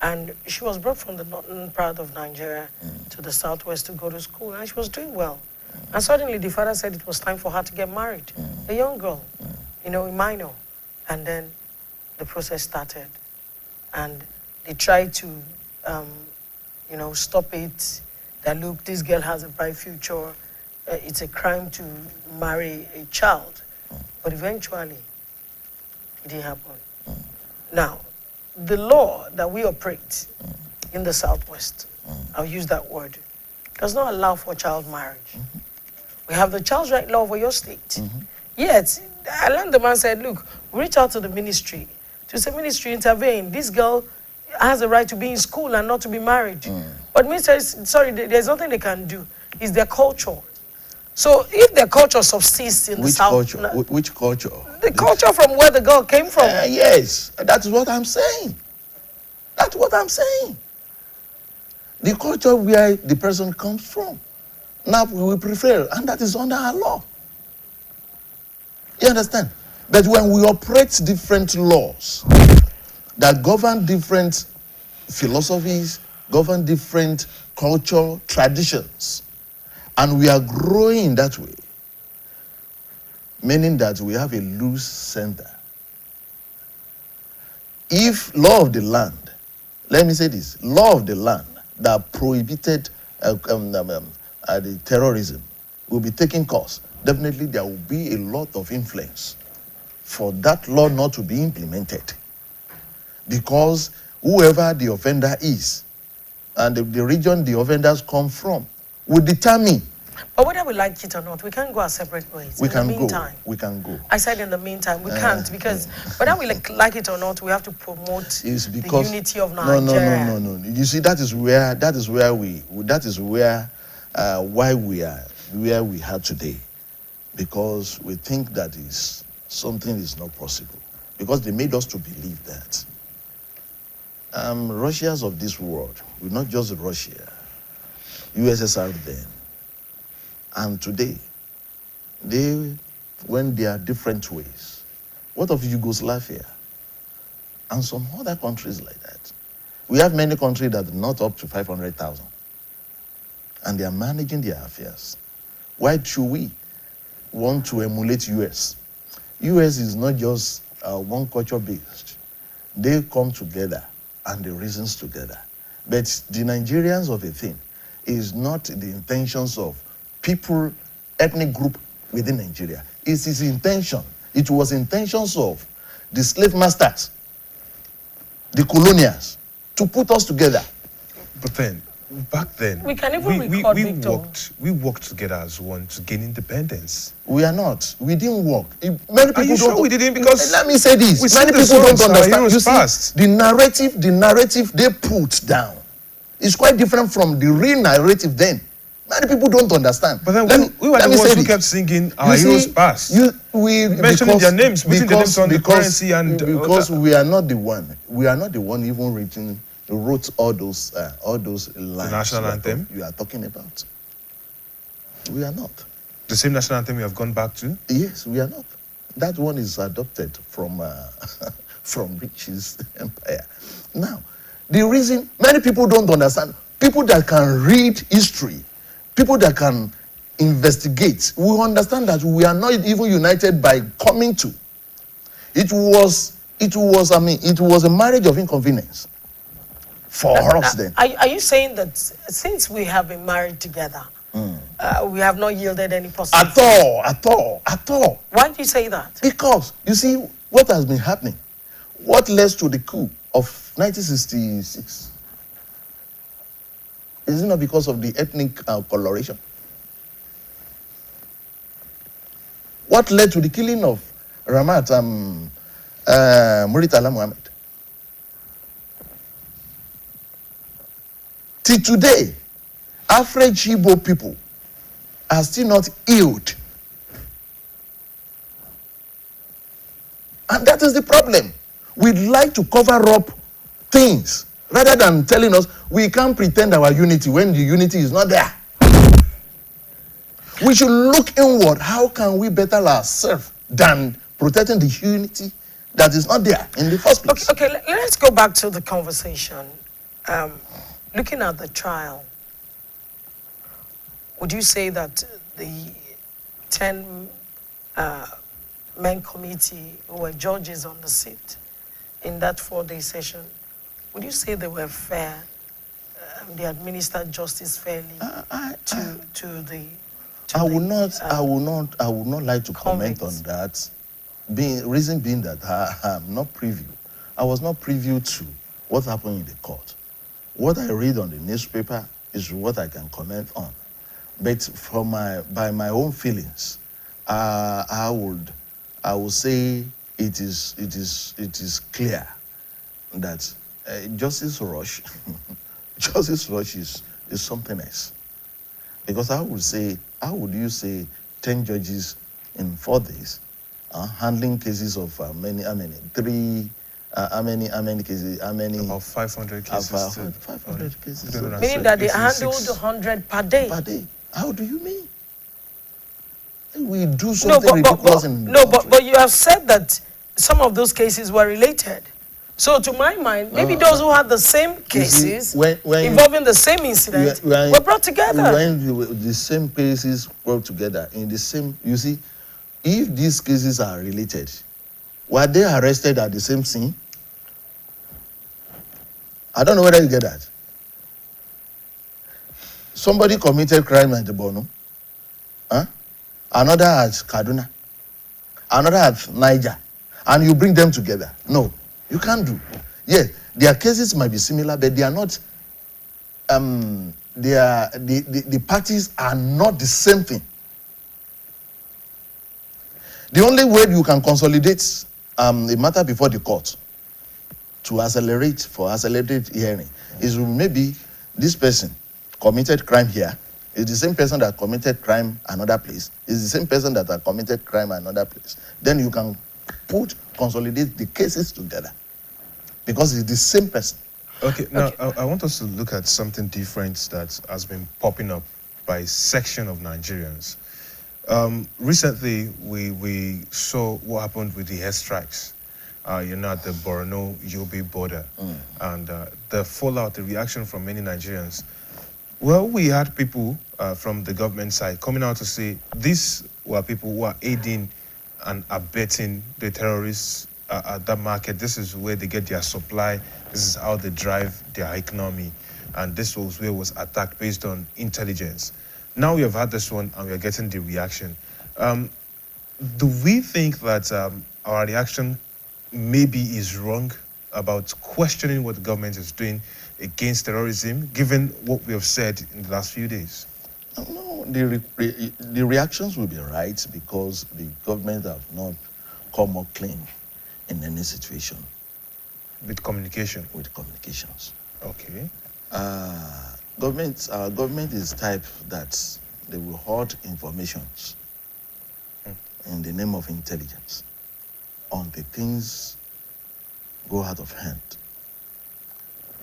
And she was brought from the northern part of Nigeria to the southwest to go to school, and she was doing well. And suddenly the father said it was time for her to get married. A young girl, a minor. And then the process started. And they tried to, stop it. That, look, this girl has a bright future. It's a crime to marry a child. But eventually, it didn't happen. Now, the law that we operate in the Southwest, I'll use that word, does not allow for child marriage. We have the child's right law of your state. Yet, I learned the man said, look, reach out to the ministry. To say, ministry, intervene. This girl has the right to be in school and not to be married. But ministry is, sorry, there's nothing they can do. It's their culture. So if their culture subsists in the South... Which culture? The culture from where the girl came from. Yes, that's what I'm saying. That's what I'm saying. The culture where the person comes from. Now we will prevail, and that is under our law. You understand? But when we operate different laws that govern different philosophies, govern different cultural traditions, and we are growing that way, meaning that we have a loose center. If law of the land, let me say this, law of the land that prohibited the terrorism will be taking course, definitely there will be a lot of influence for that law not to be implemented. Because whoever the offender is, and the region the offenders come from, will determine. But whether we like it or not, we can't go our separate ways. We can go. I said in the meantime, we can't, because whether we like it or not, we have to promote the unity of Nigeria. No. You see, that is where why we are where we are today, because we think that something is not possible, because they made us to believe that Russians of this world, not just Russia, USSR then, and today, they went their different ways. What of Yugoslavia and some other countries like that? We have many countries that are not up to 500,000, and they are managing their affairs. Why should we want to emulate US? US is not just one culture based. They come together and the reasons together. But the Nigerians of a thing is not the intentions of people, ethnic group within Nigeria. It's his intention. It was intentions of the slave masters, the colonials, to put us together. But then, back then, we can even record Victor. We worked together as one to gain independence. We are not. We didn't work. Many people are you sure we didn't? Because let me say this. Many people don't understand. You see, the narrative they put down is quite different from the real narrative then. Many people don't understand. But then we were the ones who kept singing our heroes past. Mentioning their names, putting their names on the currency, and because we are not the one. We are not the one even wrote all those lines. The national anthem you are talking about. We are not. The same national anthem we have gone back to? Yes, we are not. That one is adopted from Rich's empire. Now, the reason many people don't understand, people that can read history, people that can investigate, we understand that we are not even united by coming to. It was, it was a marriage of inconvenience for us then. Are you saying that since we have been married together, we have not yielded any possibility? At all. Why do you say that? Because, you see, what has been happening, what led to the coup of 1966, is it not because of the ethnic coloration? What led to the killing of Ramat Muritala Muhammad? Till today, average Igbo people are still not healed. And that is the problem. We'd like to cover up things rather than telling us we can't pretend our unity when the unity is not there. We should look inward. How can we better ourselves than protecting the unity that is not there in the first place? Okay, let's go back to the conversation. Looking at the trial, would you say that the 10 men committee who were judges on the seat in that 4-day session, would you say they were fair? They administered justice fairly to the I would not like to comment on that. Reason being that I'm not privy. I was not privy to what happened in the court. What I read on the newspaper is what I can comment on. But by my own feelings, I would say it is clear that Justice Rush, Justice Rush is something else. Because how would you say 10 judges in 4 days handling cases of how many cases? About 500 cases. 500 cases. Meaning that they handled 100 per day. Per day. How do you mean? We do something ridiculous in the country. But you have said that some of those cases were related. So to my mind, maybe those who had the same cases involving the same incident were brought together. When the same cases brought together in the same, you see, if these cases are related, were they arrested at the same scene? I don't know whether you get that. Somebody committed crime at the Bono, another at Kaduna, another at Niger, and you bring them together. No. You can't do. Yeah, their cases might be similar, but they are not. The parties are not the same thing. The only way you can consolidate a matter before the court to accelerate hearing is maybe this person committed crime here. It's the same person that committed crime another place. It's the same person that had committed crime another place. Then you can consolidate the cases together because it's the same person. Okay, now I want us to look at something different that has been popping up by a section of Nigerians. Recently, we saw what happened with the airstrikes, at the Borno-Yobe border, and the fallout, the reaction from many Nigerians. Well, we had people from the government side coming out to say these were people who are aiding and abetting the terrorists at that market. This is where they get their supply. This is how they drive their economy. And this was where it was attacked based on intelligence. Now we have had this one and we are getting the reaction. Do we think that our reaction maybe is wrong about questioning what the government is doing against terrorism, given what we have said in the last few days? No, the reactions will be right because the government have not come up clean in any situation. With communication? With communications. Okay. Our government is type that they will hoard informations in the name of intelligence until things go out of hand.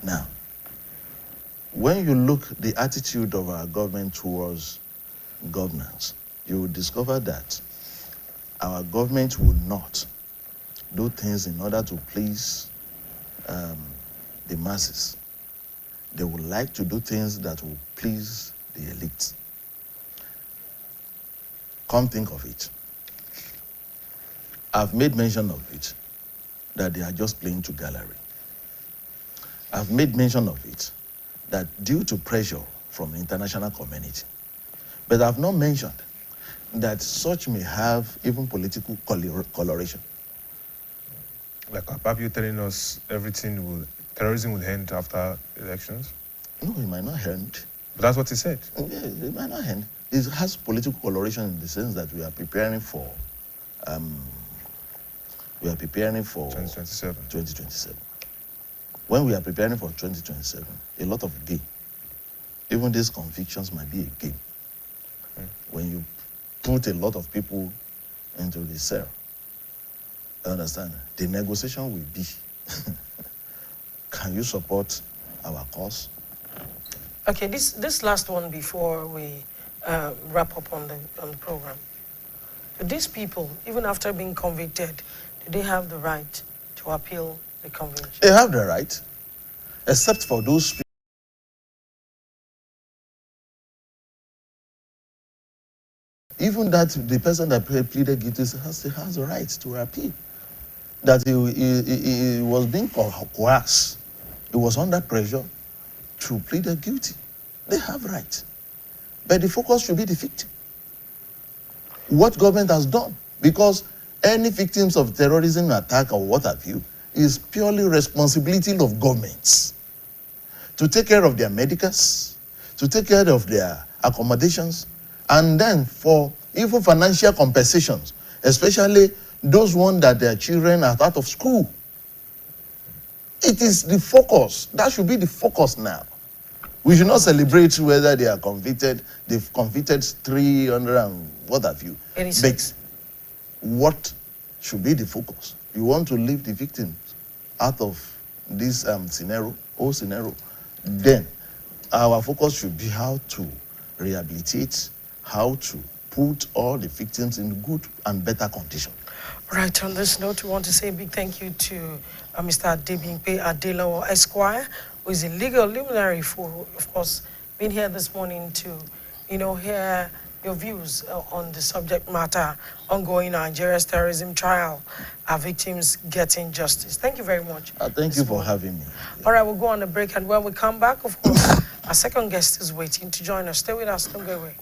Now, when you look the attitude of our government towards governance, you will discover that our government will not do things in order to please the masses. They would like to do things that will please the elite. Come think of it. I've made mention of it, that they are just playing to gallery. I've made mention of it, that due to pressure from the international community, but I've not mentioned that such may have even political coloration. Like Apapio telling us terrorism will end after elections? No, it might not end. But that's what he said. Yeah, it might not end. It has political coloration in the sense that we are preparing for 2027. 2027. When we are preparing for 2027, a lot of gain. Even these convictions might be a gain. When you put a lot of people into the cell, you understand? The negotiation will be, can you support our cause? Okay, this last one before we wrap up on the program. These people, even after being convicted, do they have the right to appeal the conviction? They have the right, except for those people. Even that the person that pleaded guilty has the right to appeal. That he was being coerced, he was under pressure to plead guilty. They have right. But the focus should be the victim. What government has done. Because any victims of terrorism attack or what have you is purely responsibility of governments to take care of their medicals, to take care of their accommodations, and then for even financial compensations, especially those ones that their children are out of school. It is the focus. That should be the focus now. We should not celebrate whether they are convicted. They've convicted 300 and what have you. 86. But what should be the focus? You want to leave the victims out of this scenario, then our focus should be how to rehabilitate, how to put all the victims in good and better condition. Right, on this note, we want to say a big thank you to Mr. Adebimpe Adelawo Esquire, who is a legal luminary for, of course, being here this morning to, hear your views on the subject matter ongoing Nigeria's terrorism trial, our victims getting justice. Thank you very much. Thank you for having me. All right, we'll go on a break, and when we come back, of course, our second guest is waiting to join us. Stay with us, don't go away.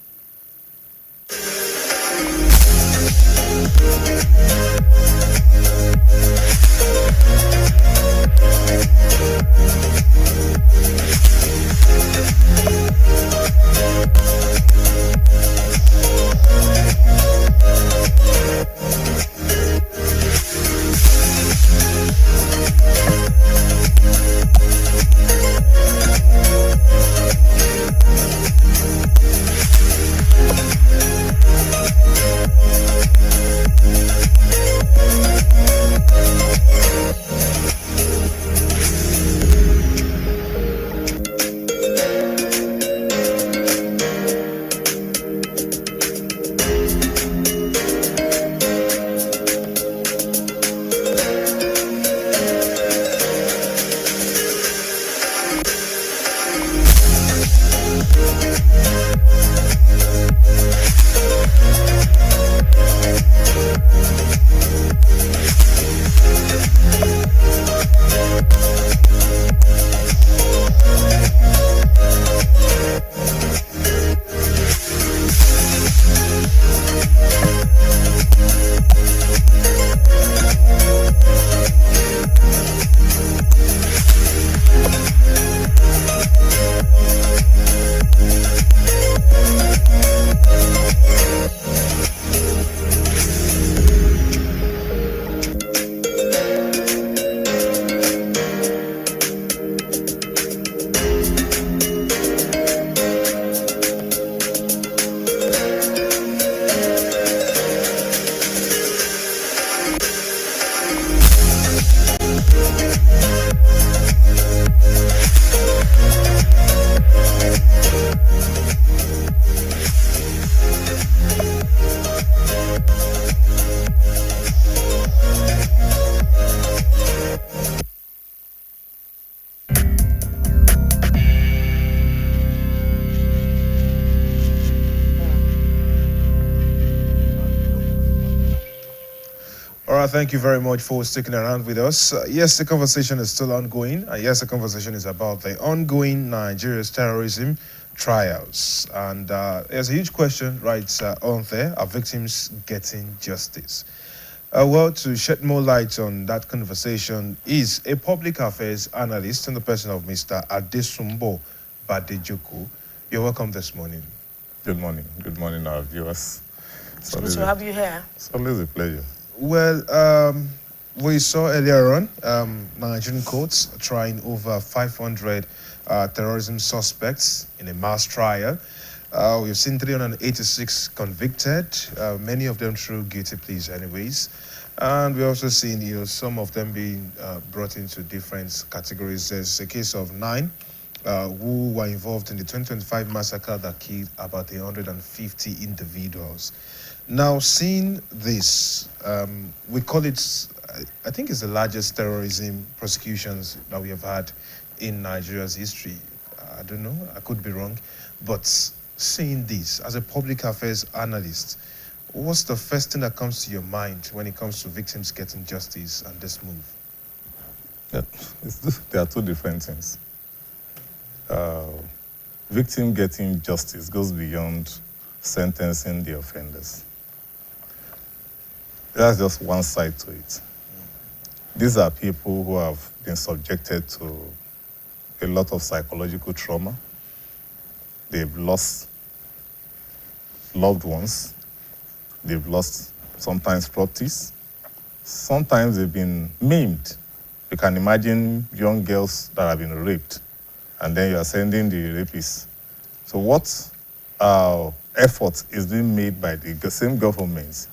Thank you very much for sticking around with us. Yes, the conversation is still ongoing. Yes, the conversation is about the ongoing Nigeria's terrorism trials. And there's a huge question right on there. Are victims getting justice? Well, to shed more light on that conversation is a public affairs analyst in the person of Mr. Adesumbo Badejoku. You're welcome this morning. Good morning. Good morning, our viewers. It's good to have you here. It's always a pleasure. Well, we saw earlier on Nigerian courts trying over 500 terrorism suspects in a mass trial. We've seen 386 convicted, many of them through guilty pleas anyways. And we've also seen some of them being brought into different categories. There's a case of 9 who were involved in the 2025 massacre that killed about 150 individuals. Now, seeing this, we call it, I think it's the largest terrorism prosecutions that we have had in Nigeria's history. I don't know, I could be wrong. But seeing this, as a public affairs analyst, what's the first thing that comes to your mind when it comes to victims getting justice and this move? Yeah, there are two different things. Victim getting justice goes beyond sentencing the offenders. That's just one side to it. These are people who have been subjected to a lot of psychological trauma. They've lost loved ones. They've lost sometimes properties. Sometimes they've been maimed. You can imagine young girls that have been raped, and then you are sending the rapists. So what effort is being made by the same governments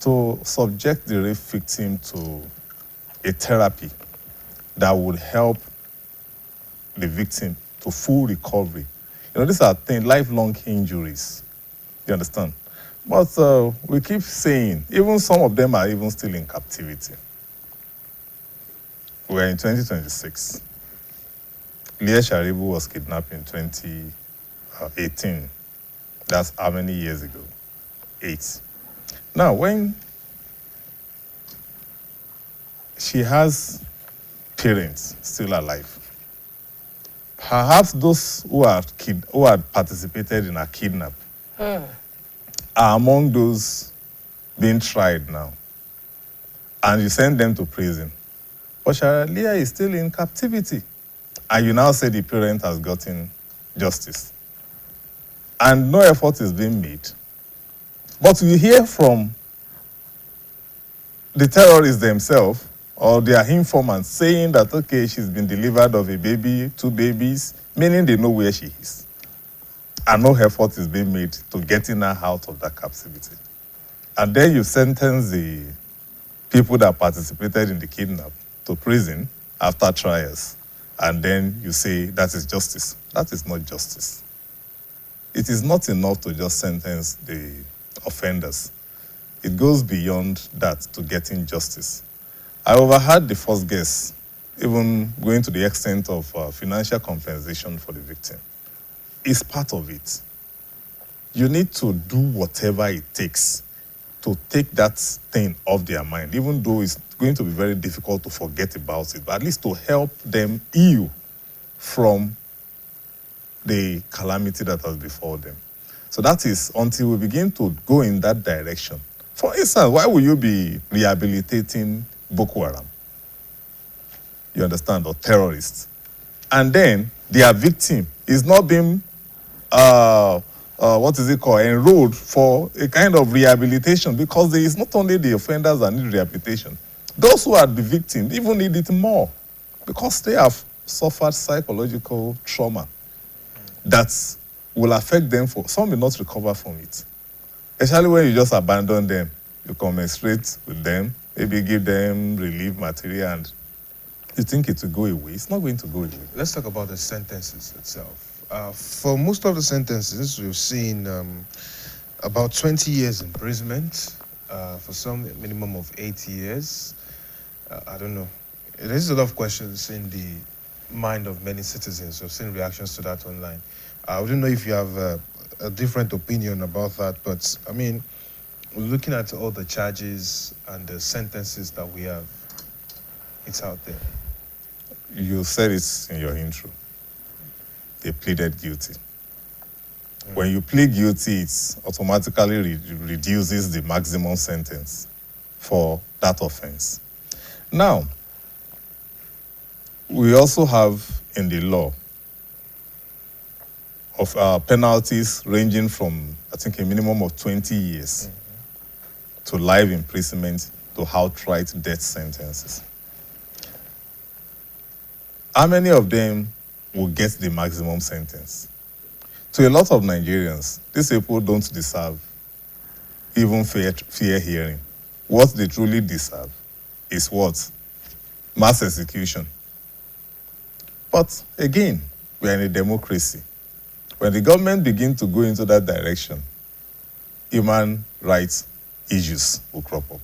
to subject the rape victim to a therapy that would help the victim to full recovery? These are things, lifelong injuries. You understand? But we keep saying, even some of them are even still in captivity. We're in 2026. Leah Sharibu was kidnapped in 2018. That's how many years ago? 8. Now, when she has parents still alive, perhaps those who had participated in a kidnap are among those being tried now. And you send them to prison. But Sharia is still in captivity. And you now say the parent has gotten justice. And no effort is being made. But you hear from the terrorists themselves or their informants saying that, okay, she's been delivered of a baby, 2 babies, meaning they know where she is. And no effort is being made to getting her out of that captivity. And then you sentence the people that participated in the kidnap to prison after trials. And then you say that is justice. That is not justice. It is not enough to just sentence the offenders. It goes beyond that to getting justice. I overheard the first guest even going to the extent of financial compensation for the victim. It's part of it. You need to do whatever it takes to take that thing off their mind, even though it's going to be very difficult to forget about it, but at least to help them heal from the calamity that has befall them. So that is until we begin to go in that direction. For instance, why will you be rehabilitating Boko Haram? You understand? Or terrorists. And then their victim is not being, enrolled for a kind of rehabilitation, because there is not only the offenders that need rehabilitation. Those who are the victims even need it more, because they have suffered psychological trauma that will affect them. Some will not recover from it. Especially when you just abandon them, you commiserate with them, maybe give them relief material, and you think it will go away. It's not going to go away. Let's talk about the sentences itself. For most of the sentences, we've seen about 20 years imprisonment, for some a minimum of 8 years. I don't know. There's a lot of questions in the mind of many citizens. We've seen reactions to that online. I don't know if you have a different opinion about that, but I mean, Looking at all the charges and the sentences that we have, it's out there. You said it in your intro. They pleaded guilty. When you plead guilty, it automatically reduces the maximum sentence for that offense. Now, we also have in the law of penalties ranging from, I think, a minimum of 20 years to life imprisonment to outright death sentences. How many of them will get the maximum sentence? To a lot of Nigerians, these people don't deserve even fair hearing. What they truly deserve is what? Mass execution. But again, we are in a democracy. When the government begins to go into that direction, human rights issues will crop up.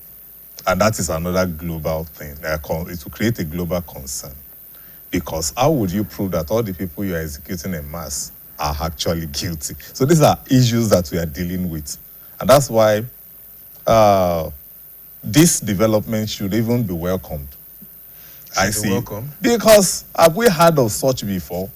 And that is another global thing. It will create a global concern. Because how would you prove that all the people you are executing en masse are actually guilty? So these are issues that we are dealing with. And that's why this development should even be welcomed. Welcome. Because have we heard of such before?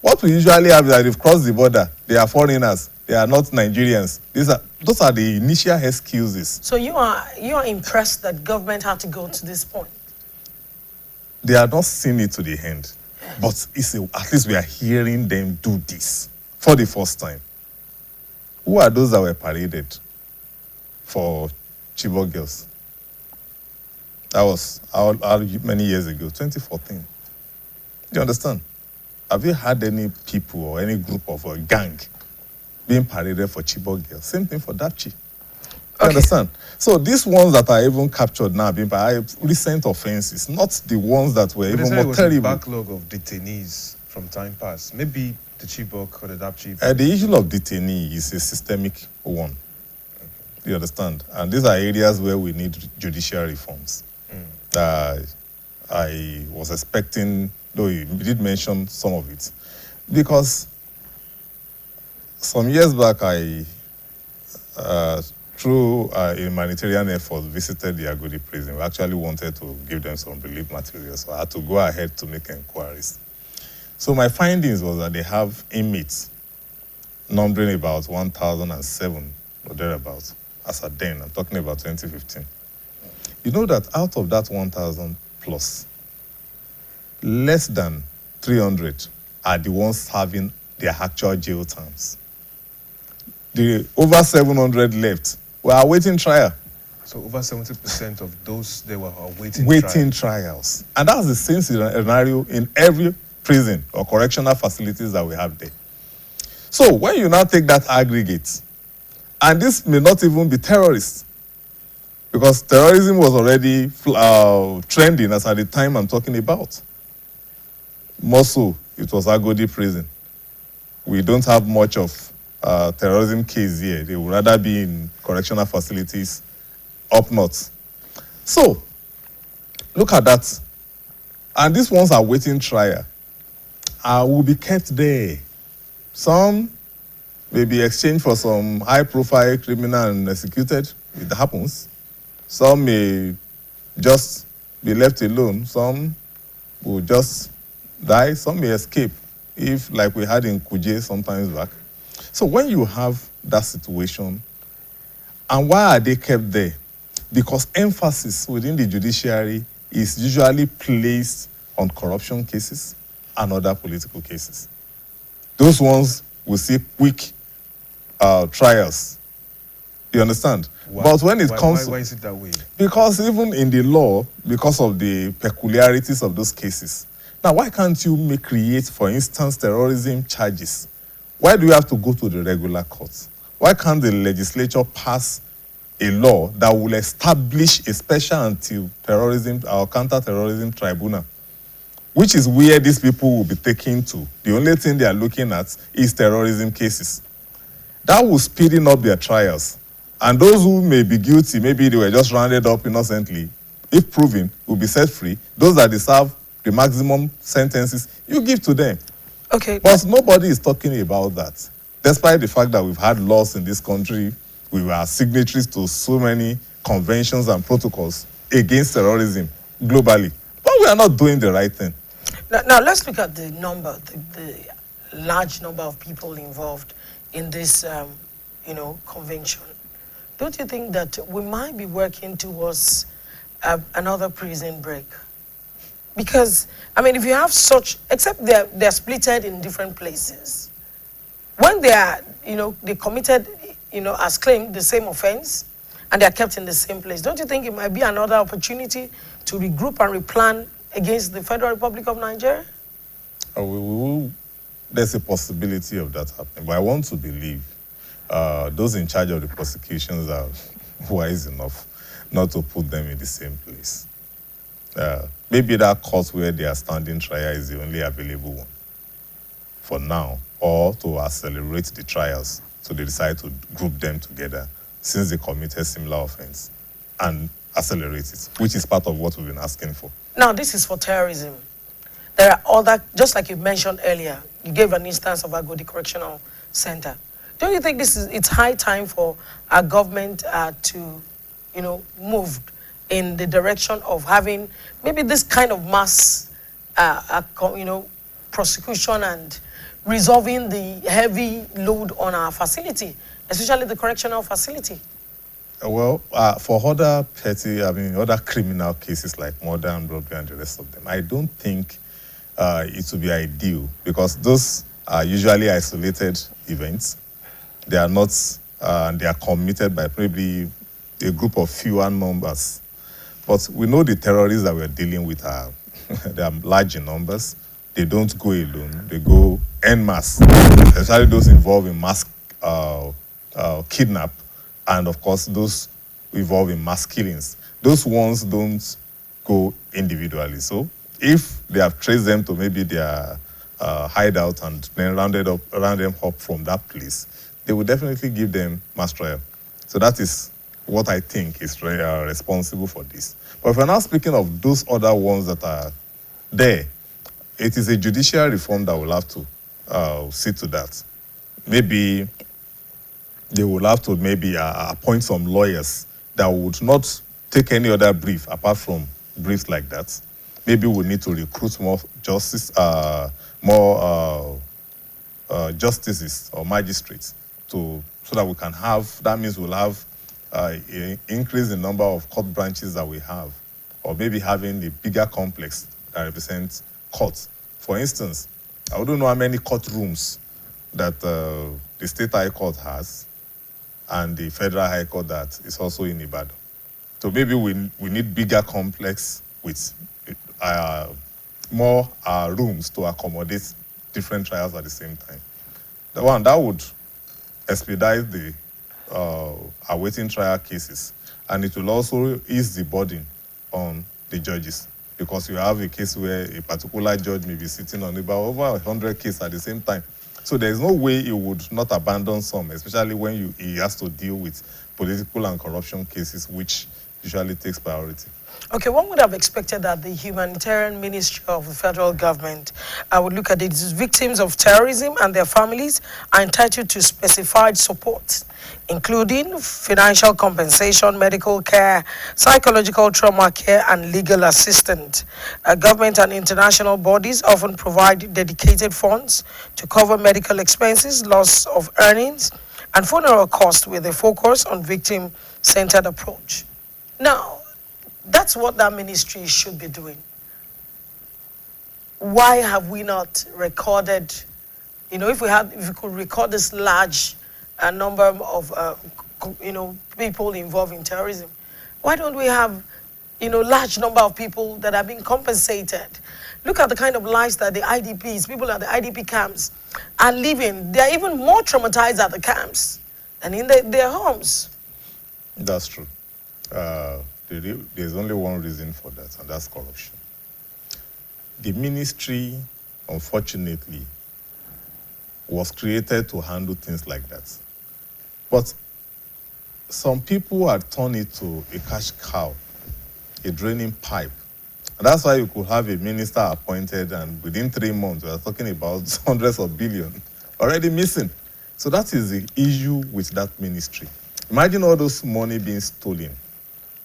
What we usually have is that they've crossed the border. They are foreigners. They are not Nigerians. Those are the initial excuses. So you are impressed that government had to go to this point? They are not seeing it to the end. But at least we are hearing them do this for the first time. Who are those that were paraded for Chibok girls? That was how many years ago? 2014. Do you understand? Have you had any people or any group of a gang being paraded for Chibok girls? Same thing for Dapchi. You understand? So these ones that are even captured now being by recent offenses, not the ones that were even more terrible. A backlog of detainees from time past. Maybe the Chibok or the Dapchi. The issue of detainee is a systemic one. You understand? And these are areas where we need judicial reforms. I was expecting, though you did mention some of it, because some years back I, through a humanitarian effort, visited the Agodi prison. We actually wanted to give them some relief materials, so I had to go ahead to make inquiries. So my findings was that they have inmates numbering about 1,007 or thereabouts as at then. I'm talking about 2015. You know that out of that 1,000 plus, less than 300 are the ones having their actual jail terms. The over 700 left were awaiting trial. So over 70% of those they were awaiting trials. And that's the same scenario in every prison or correctional facilities that we have there. So when you now take that aggregate, and this may not even be terrorists, because terrorism was already trending as at the time I'm talking about. More so, it was Agodi prison. We don't have much of terrorism case here. They would rather be in correctional facilities up north. So, look at that. And these ones are waiting trial. Will be kept there. Some may be exchanged for some high-profile criminal and executed. It happens. Some may just be left alone. Some will just die. Some may escape, if like we had in Kuje sometimes back. So when you have that situation, and why are they kept there? Because emphasis within the judiciary is usually placed on corruption cases and other political cases. Those ones will see quick trials. You understand? But when it comes why is it that way? Because even in the law, because of the peculiarities of those cases. Now, why can't you create, for instance, terrorism charges? Why do you have to go to the regular courts? Why can't the legislature pass a law that will establish a special anti-terrorism or counter-terrorism tribunal, which is where these people will be taken to? The only thing they are looking at is terrorism cases. That will speeding up their trials. And those who may be guilty, maybe they were just rounded up innocently, if proven, will be set free. Those that deserve the maximum sentences, you give to them. Okay. But nobody is talking about that, despite the fact that we've had laws in this country We were signatories to so many conventions and protocols against terrorism globally. But we are not doing the right thing. Now let's look at the number, the large number of people involved in this, convention. Don't you think that we might be working towards another prison break? Because, I mean, if you have such, except they're splitted in different places. When they are, they committed, as claimed, the same offense, and they are kept in the same place, don't you think it might be another opportunity to regroup and replan against the Federal Republic of Nigeria? There's a possibility of that happening, but I want to believe those in charge of the prosecutions are wise enough not to put them in the same place. Maybe that court where they are standing trial is the only available one for now, or to accelerate the trials, so they decide to group them together since they committed similar offense and accelerate it, which is part of what we've been asking for. Now, this is for terrorism. There are other, just like you mentioned earlier, you gave an instance of Agodi Correctional Center. Don't you think it's high time for our government to, move in the direction of having maybe this kind of mass, prosecution and resolving the heavy load on our facility, especially the correctional facility? Well, for other other criminal cases like murder and robbery and the rest of them, I don't think it would be ideal, because those are usually isolated events. They are not, they are committed by probably a group of fewer numbers. But we know the terrorists that we're dealing with are they are large in numbers. They don't go alone. They go en masse, especially those involved in mass kidnap, and of course those involved in mass killings. Those ones don't go individually. So if they have traced them to maybe their hideout and then round them up from that place, they will definitely give them mass trial. So that is what I think is responsible for this. But if we're now speaking of those other ones that are there, it is a judicial reform that will have to see to that. Maybe they will have to appoint some lawyers that would not take any other brief apart from briefs like that. Maybe we need to recruit more justices or magistrates so that we can have, that means we'll have increase in number of court branches that we have, or maybe having a bigger complex that represents courts. For instance, I don't know how many courtrooms that the State High Court has and the Federal High Court that is also in Ibadan. So maybe we need bigger complex with more rooms to accommodate different trials at the same time. That would expedite the awaiting trial cases, and it will also ease the burden on the judges, because you have a case where a particular judge may be sitting on about over 100 cases at the same time. So there is no way he would not abandon some, especially when he has to deal with political and corruption cases, which usually takes priority. Okay, one would have expected that the humanitarian ministry of the federal government would look at it. Victims of terrorism and their families are entitled to specified support, including financial compensation, medical care, psychological trauma care, and legal assistance. Government and international bodies often provide dedicated funds to cover medical expenses, loss of earnings, and funeral costs, with a focus on victim-centered approach. Now, that's what that ministry should be doing. Why have we not recorded, if we could record this large number of, people involved in terrorism, why don't we have, large number of people that are being compensated? Look at the kind of lives that the IDPs, people at the IDP camps are living. They're even more traumatized at the camps than in their homes. That's true. There's only one reason for that, and that's corruption. The ministry, unfortunately, was created to handle things like that. But some people had turned it to a cash cow, a draining pipe. And that's why you could have a minister appointed, and within 3 months, we are talking about hundreds of billions already missing. So that is the issue with that ministry. Imagine all those money being stolen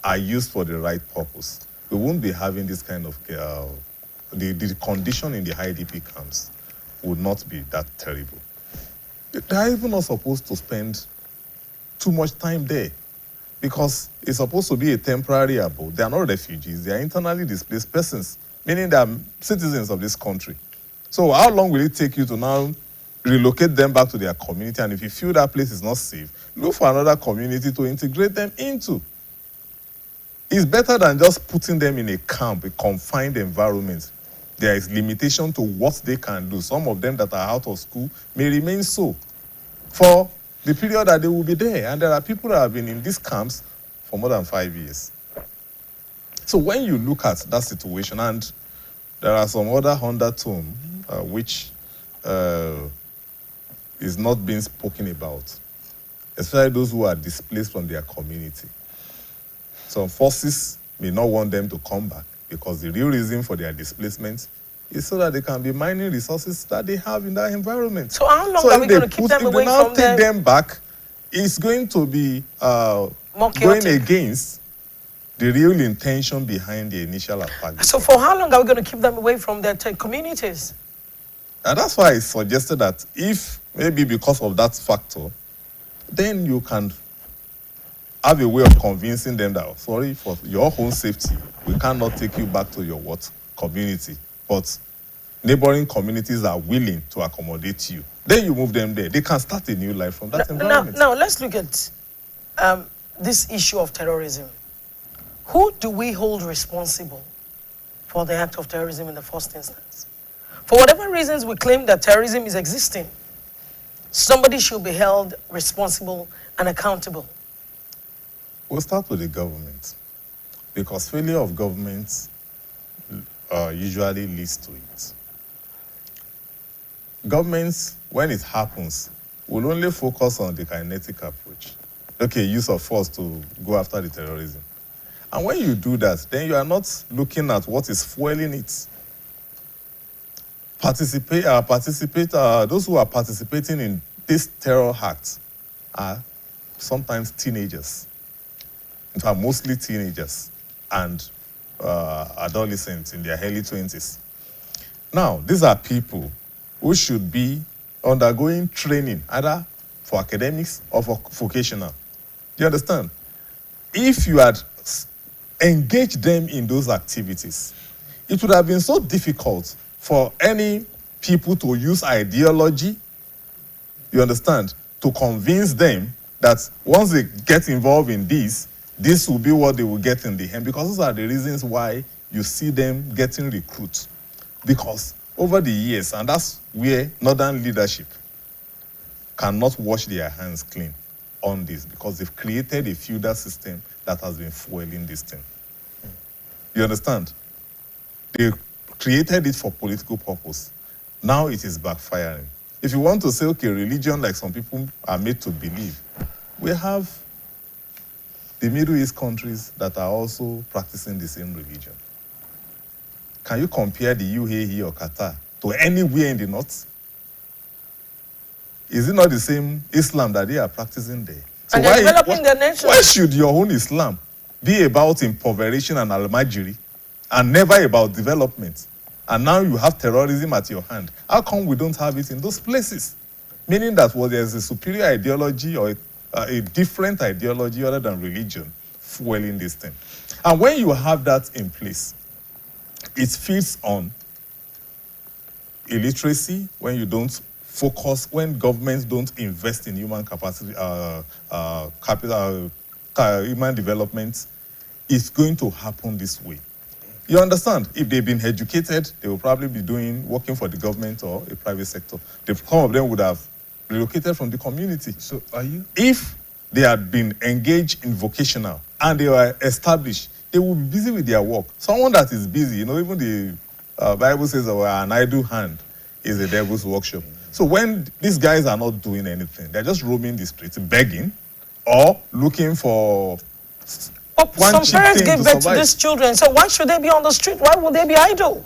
are used for the right purpose. We won't be having this kind of the condition in the IDP camps would not be that terrible. They are even not supposed to spend too much time there because it's supposed to be a temporary abode. They are not refugees. They are internally displaced persons, meaning they are citizens of this country. So how long will it take you to now relocate them back to their community? And if you feel that place is not safe, look for another community to integrate them into. It's better than just putting them in a camp, a confined environment. There is limitation to what they can do. Some of them that are out of school may remain so for the period that they will be there. And there are people that have been in these camps for more than 5 years. So when you look at that situation, and there are some other undertone which is not being spoken about, especially those who are displaced from their community. Some forces may not want them to come back because the real reason for their displacement is so that they can be mining resources that they have in that environment. So how long are we going to keep them away from them? If they now take them back, it's going to be going against the real intention behind the initial attack. So for how long are we going to keep them away from their communities? And that's why I suggested that if maybe because of that factor, then you can have a way of convincing them that, sorry, for your own safety, we cannot take you back to your community. But neighboring communities are willing to accommodate you. Then you move them there. They can start a new life from that environment. Now, let's look at this issue of terrorism. Who do we hold responsible for the act of terrorism in the first instance? For whatever reasons we claim that terrorism is existing, somebody should be held responsible and accountable. We'll start with the government, because failure of government usually leads to it. Governments, when it happens, will only focus on the kinetic approach. Okay, use of force to go after the terrorism. And when you do that, then you are not looking at what is fueling it. Those who are participating in this terror act are sometimes teenagers. In fact, mostly teenagers and adolescents in their early 20s. Now, these are people who should be undergoing training, either for academics or for vocational. Do you understand? If you had engaged them in those activities, it would have been so difficult for any people to use ideology, you understand, to convince them that once they get involved in this will be what they will get in the end, because those are the reasons why you see them getting recruits. Because over the years, and that's where northern leadership cannot wash their hands clean on this, because they've created a feudal system that has been fueling this thing. You understand? They created it for political purpose. Now it is backfiring. If you want to say, okay, religion, like some people are made to believe, we have the Middle East countries that are also practicing the same religion. Can you compare the UAE or Qatar to anywhere in the north? Is it not the same Islam that they are practicing there? So and they're developing their nation. Why should your own Islam be about impoveration and al-Majiri and never about development? And now you have terrorism at your hand. How come we don't have it in those places? Meaning that there's a superior ideology or a different ideology other than religion fueling this thing. And when you have that in place, it feeds on illiteracy, when you don't focus, when governments don't invest in human capacity, human development, it's going to happen this way. You understand? If they've been educated, they will probably be working for the government or a private sector. Some of them would have relocated from the community. So are you? If they had been engaged in vocational and they were established, they will be busy with their work. Someone that is busy, even the Bible says an idle hand is the devil's workshop. So when these guys are not doing anything, they're just roaming the streets, begging or looking for some parents give birth to these children, so why should they be on the street? Why would they be idle?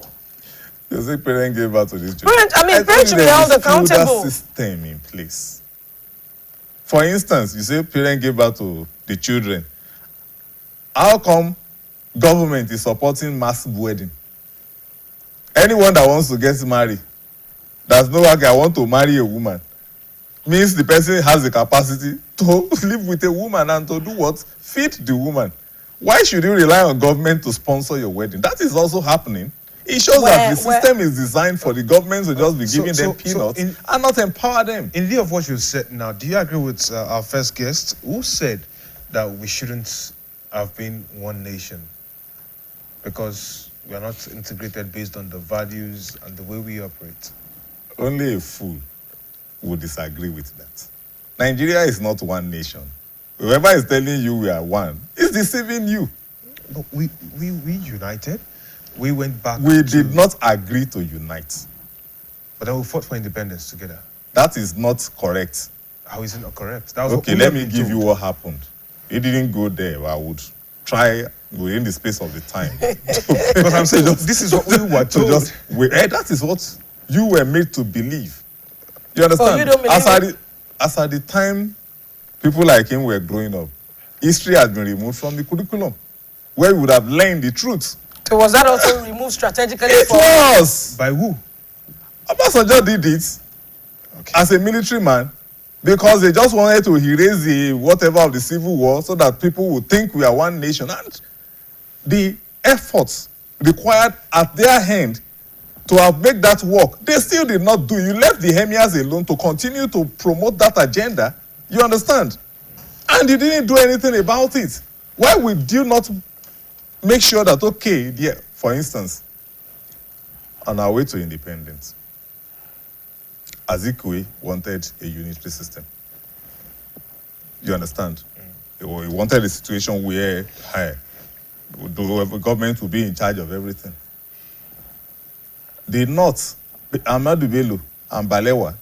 You say parents gave birth to these children. Parents should be held accountable. There's a system in place For instance, you say parents gave birth to the children. How come government is supporting mass wedding? Anyone that wants to get married, there's no way I want to marry a woman. Means the person has the capacity to live with a woman and to do what? Feed the woman. Why should you rely on government to sponsor your wedding? That is also happening. It shows that the system is designed for the government to just be giving them peanuts and not empower them. In lieu of what you said now, do you agree with our first guest who said that we shouldn't have been one nation because we are not integrated based on the values and the way we operate? Only a fool would disagree with that. Nigeria is not one nation. Whoever is telling you we are one is deceiving you. But we united. We went back. We did not agree to unite. But then we fought for independence together. That is not correct. How is it not correct? That was okay, let me give you what happened. You didn't go there. I would try within the space of the time. Because I'm saying this is what we were told. That is what you were made to believe. You understand? Oh, you don't believe as at the time people like him were growing up, history has been removed from the curriculum, where we would have learned the truth. So was that also removed strategically? It was. By who? Obasanjo did it as a military man because they just wanted to erase the whatever of the civil war so that people would think we are one nation. And the efforts required at their hand to have made that work, they still did not do. You left the emirs alone to continue to promote that agenda. You understand? And you didn't do anything about it. Why would you not make sure that, okay, yeah, for instance, on our way to independence, Azikiwe wanted a unitary system. You understand? He wanted a situation where the government would be in charge of everything. The North, Ahmadu Bello and Balewa,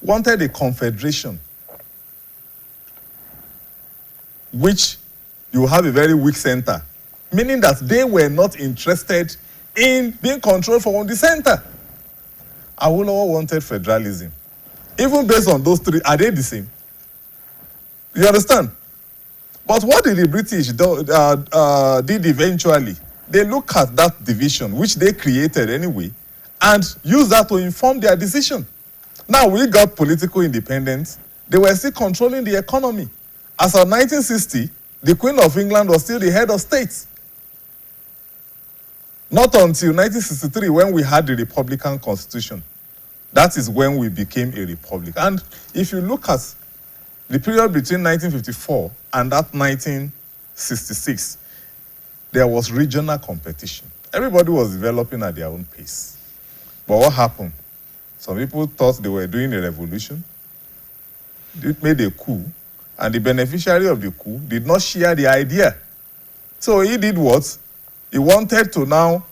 wanted a confederation, which you have a very weak center, meaning that they were not interested in being controlled from the center. Awolowo wanted federalism. Even based on those three, are they the same? You understand? But what did the British did eventually? They look at that division, which they created anyway, and use that to inform their decision. Now we got political independence. They were still controlling the economy. As of 1960, the Queen of England was still the head of state. Not until 1963 when we had the Republican Constitution. That is when we became a republic. And if you look at the period between 1954 and that 1966, there was regional competition. Everybody was developing at their own pace. But what happened? Some people thought they were doing a revolution. They made a coup. And the beneficiary of the coup did not share the idea. So he did what? He wanted to now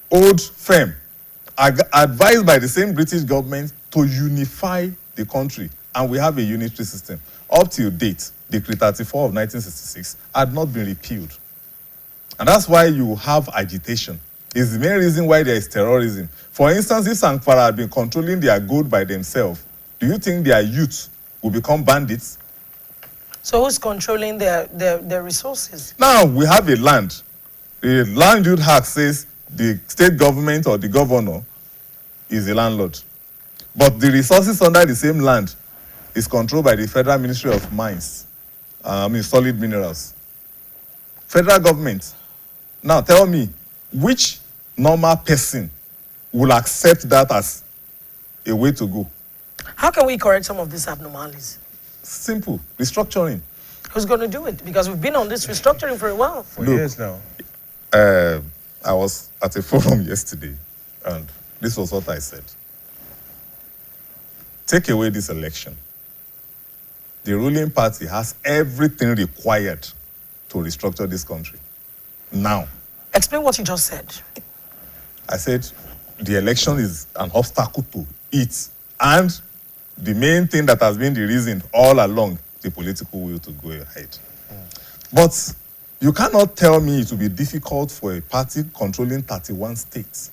hold firm, advised by the same British government to unify the country. And we have a unitary system. Up till date, Decree 34 of 1966 had not been repealed. And that's why you have agitation. It's the main reason why there is terrorism. For instance, if Sankara had been controlling their gold by themselves, do you think their youth will become bandits? So who's controlling their resources? Now we have a land. The Land Use Act says the state government or the governor is the landlord. But the resources under the same land is controlled by the Federal Ministry of Mines, solid minerals. Federal government. Now tell me, which normal person will accept that as a way to go? How can we correct some of these abnormalities? Simple, restructuring. Who's going to do it? Because we've been on this restructuring for a while. For years now. I was at a forum yesterday, and this was what I said. Take away this election. The ruling party has everything required to restructure this country. Now. Explain what you just said. I said the election is an obstacle to it. And the main thing that has been the reason all along, the political will to go ahead. But you cannot tell me it will be difficult for a party controlling 31 states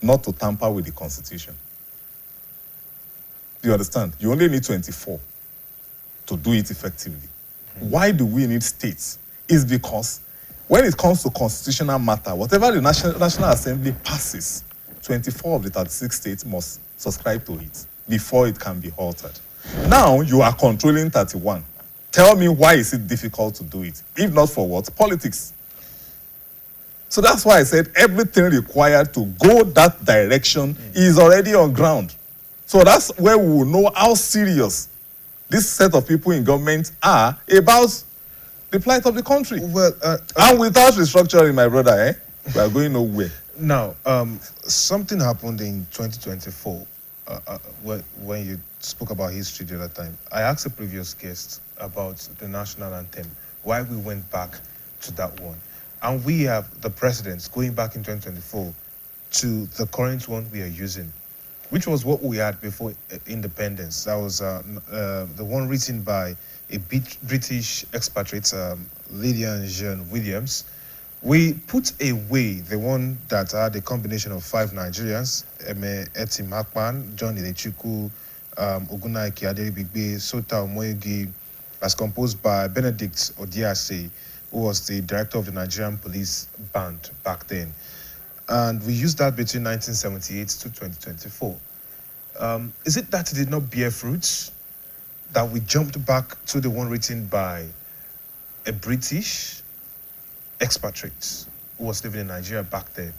not to tamper with the Constitution. Do you understand? You only need 24 to do it effectively. Why do we need states? Is because when it comes to constitutional matter, whatever the National Assembly passes, 24 of the 36 states must subscribe to it before it can be altered. Now you are controlling 31. Tell me, why is it difficult to do it? If not for what? Politics. So that's why I said everything required to go that direction is already on ground. So that's where we will know how serious this set of people in government are about the plight of the country. Well, and without restructuring, my brother, we are going nowhere. now, something happened in 2024 when you spoke about history the other time. I asked a previous guest about the national anthem, why we went back to that one. And we have the precedents going back in 2024 to the current one we are using, which was what we had before independence. That was the one written by a British expatriate, Lydian Jean Williams. We put away the one that had a combination of 5 Nigerians, Eme Etim Akpan, John Ilechukwu, Ogunaike Aderibigbe, Sota Omoyegi, as composed by Benedict Odiase, who was the director of the Nigerian Police Band back then. And we used that between 1978 to 2024. Is it that it did not bear fruits, that we jumped back to the one written by a British expatriate who was living in Nigeria back then,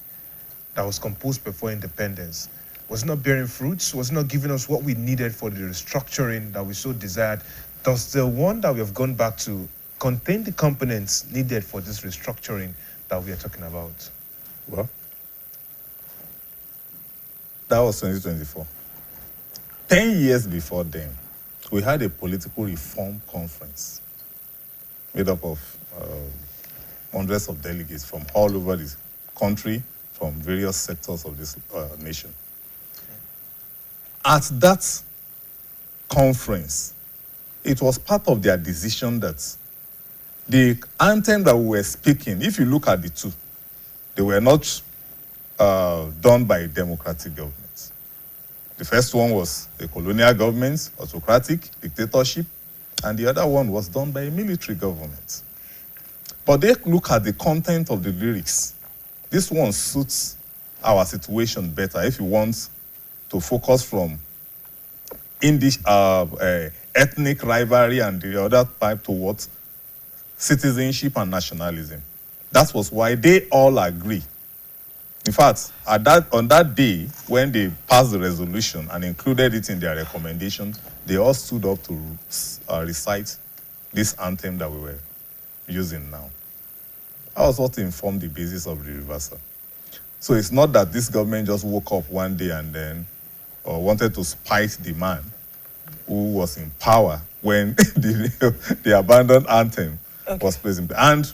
that was composed before independence? Was it not bearing fruits? Was it not giving us what we needed for the restructuring that we so desired? Does the one that we have gone back to contain the components needed for this restructuring that we are talking about? Well, that was 2024. 10 years before then, we had a political reform conference made up of hundreds of delegates from all over the country, from various sectors of this nation. At that conference, it was part of their decision that the anthem that we were speaking, if you look at the two, they were not done by democratic governments. The first one was a colonial government, autocratic, dictatorship, and the other one was done by a military government. But they look at the content of the lyrics. This one suits our situation better if you want to focus from ethnic rivalry and the other type towards citizenship and nationalism. That was why they all agree. In fact, on that day, when they passed the resolution and included it in their recommendation, they all stood up to recite this anthem that we were using now. That was what informed the basis of the reversal. So it's not that this government just woke up one day and then wanted to spite the man who was in power when the abandoned anthem was placed in place. And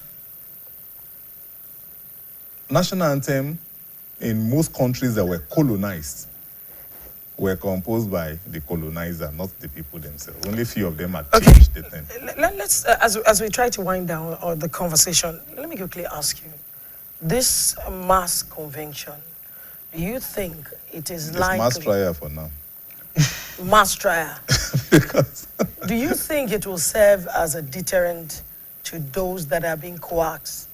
national anthem in most countries that were colonized were composed by the colonizer, not the people themselves. Only a few of them had changed the thing. Let's, as we try to wind down the conversation, let me quickly ask you, this mass convention, do you think it is It's likely... mass trial for now. Mass trial. Because Do you think it will serve as a deterrent to those that are being coaxed,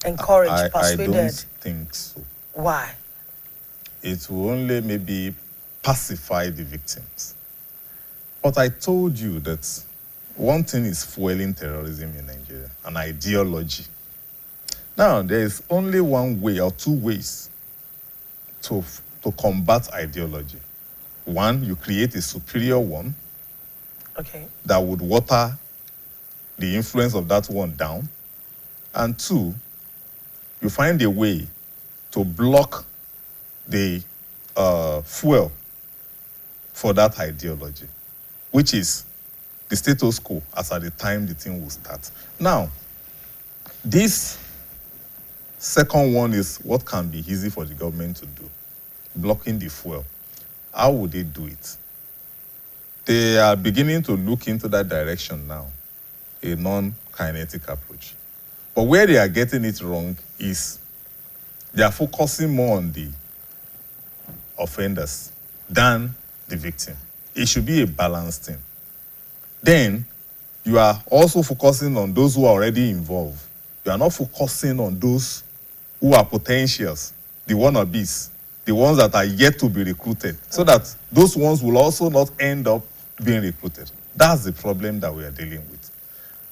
encouraged, I persuaded? don't think so. Why? It will only maybe pacify the victims. But I told you that one thing is fueling terrorism in Nigeria, an ideology. Now, there is only one way or two ways to combat ideology. One, you create a superior one that would water the influence of that one down. And two, you find a way to block the fuel for that ideology, which is the status quo as at the time the thing will start. Now, this second one is what can be easy for the government to do, blocking the fuel. How would they do it? They are beginning to look into that direction now, a non-kinetic approach. But where they are getting it wrong is they are focusing more on the offenders than the victim. It should be a balanced thing. Then you are also focusing on those who are already involved. You are not focusing on those who are potentials, the wannabes, the ones that are yet to be recruited, so that those ones will also not end up being recruited. That's the problem that we are dealing with.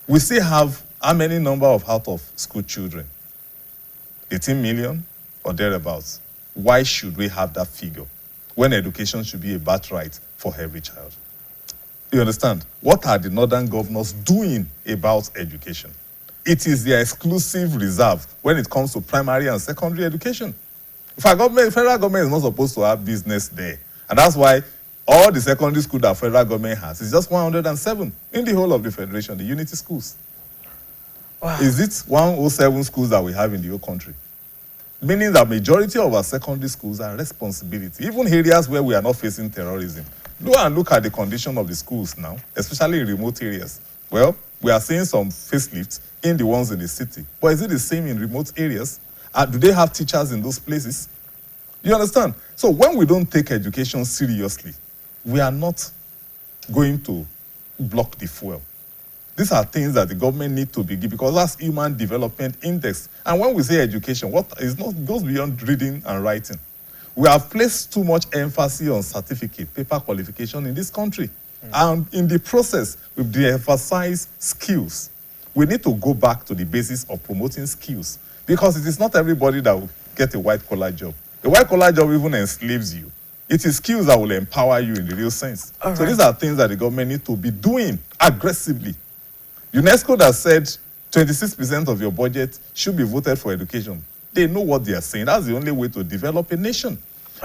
We still have how many number of out-of-school children? 18 million or thereabouts. Why should we have that figure when education should be a birthright for every child? You understand? What are the northern governors doing about education? It is their exclusive reserve when it comes to primary and secondary education. If our government, federal government is not supposed to have business there. And that's why all the secondary schools that federal government has is just 107 in the whole of the federation, the unity schools. Wow. Is it 107 schools that we have in the whole country? Meaning that majority of our secondary schools are responsibility, even areas where we are not facing terrorism. Go and look at the condition of the schools now, especially in remote areas. Well, we are seeing some facelifts in the ones in the city. But is it the same in remote areas? Do they have teachers in those places? You understand? So when we don't take education seriously, we are not going to block the fuel. These are things that the government need to begin, because that's human development index. And when we say education, what is not goes beyond reading and writing. We have placed too much emphasis on certificate, paper qualification in this country. And in the process, we've de-emphasized skills. We need to go back to the basis of promoting skills, because it is not everybody that will get a white-collar job. A white-collar job even enslaves you. It is skills that will empower you in the real sense. So these are things that the government need to be doing aggressively. UNESCO that said 26% of your budget should be voted for education. They know what they are saying. That's the only way to develop a nation.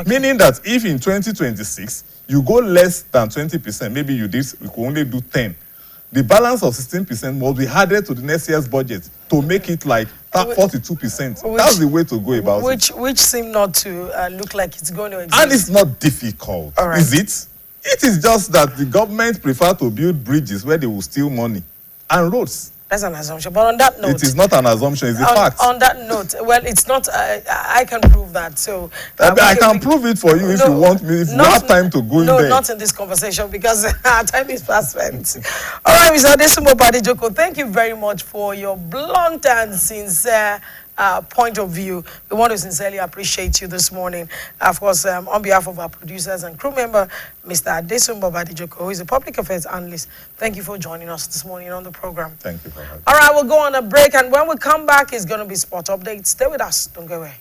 Meaning that if in 2026 you go less than 20%, maybe you could only do 10, the balance of 16% must be added to the next year's budget to make it like 42%. That's the way to go about it. Which seem not to look like it's going to exist. And it's not difficult, is it? It is just that the government prefer to build bridges where they will steal money and roads. That's an assumption. But on that note... It is not an assumption, it's a fact. On that note, well, it's not... I can prove that, so... I can prove it for you if you want me, if you have time to go in there. No, not in this conversation, because our time is fast spent. All right, Mr. Adesumbo Badejoko, thank you very much for your blunt and sincere point of view. We want to sincerely appreciate you this morning. Of course, on behalf of our producers and crew member, Mr. Adesumbo Badejoko, who is a public affairs analyst, thank you for joining us this morning on the program. Thank you for having me. All right, we'll go on a break, and when we come back, it's going to be sport updates. Stay with us. Don't go away.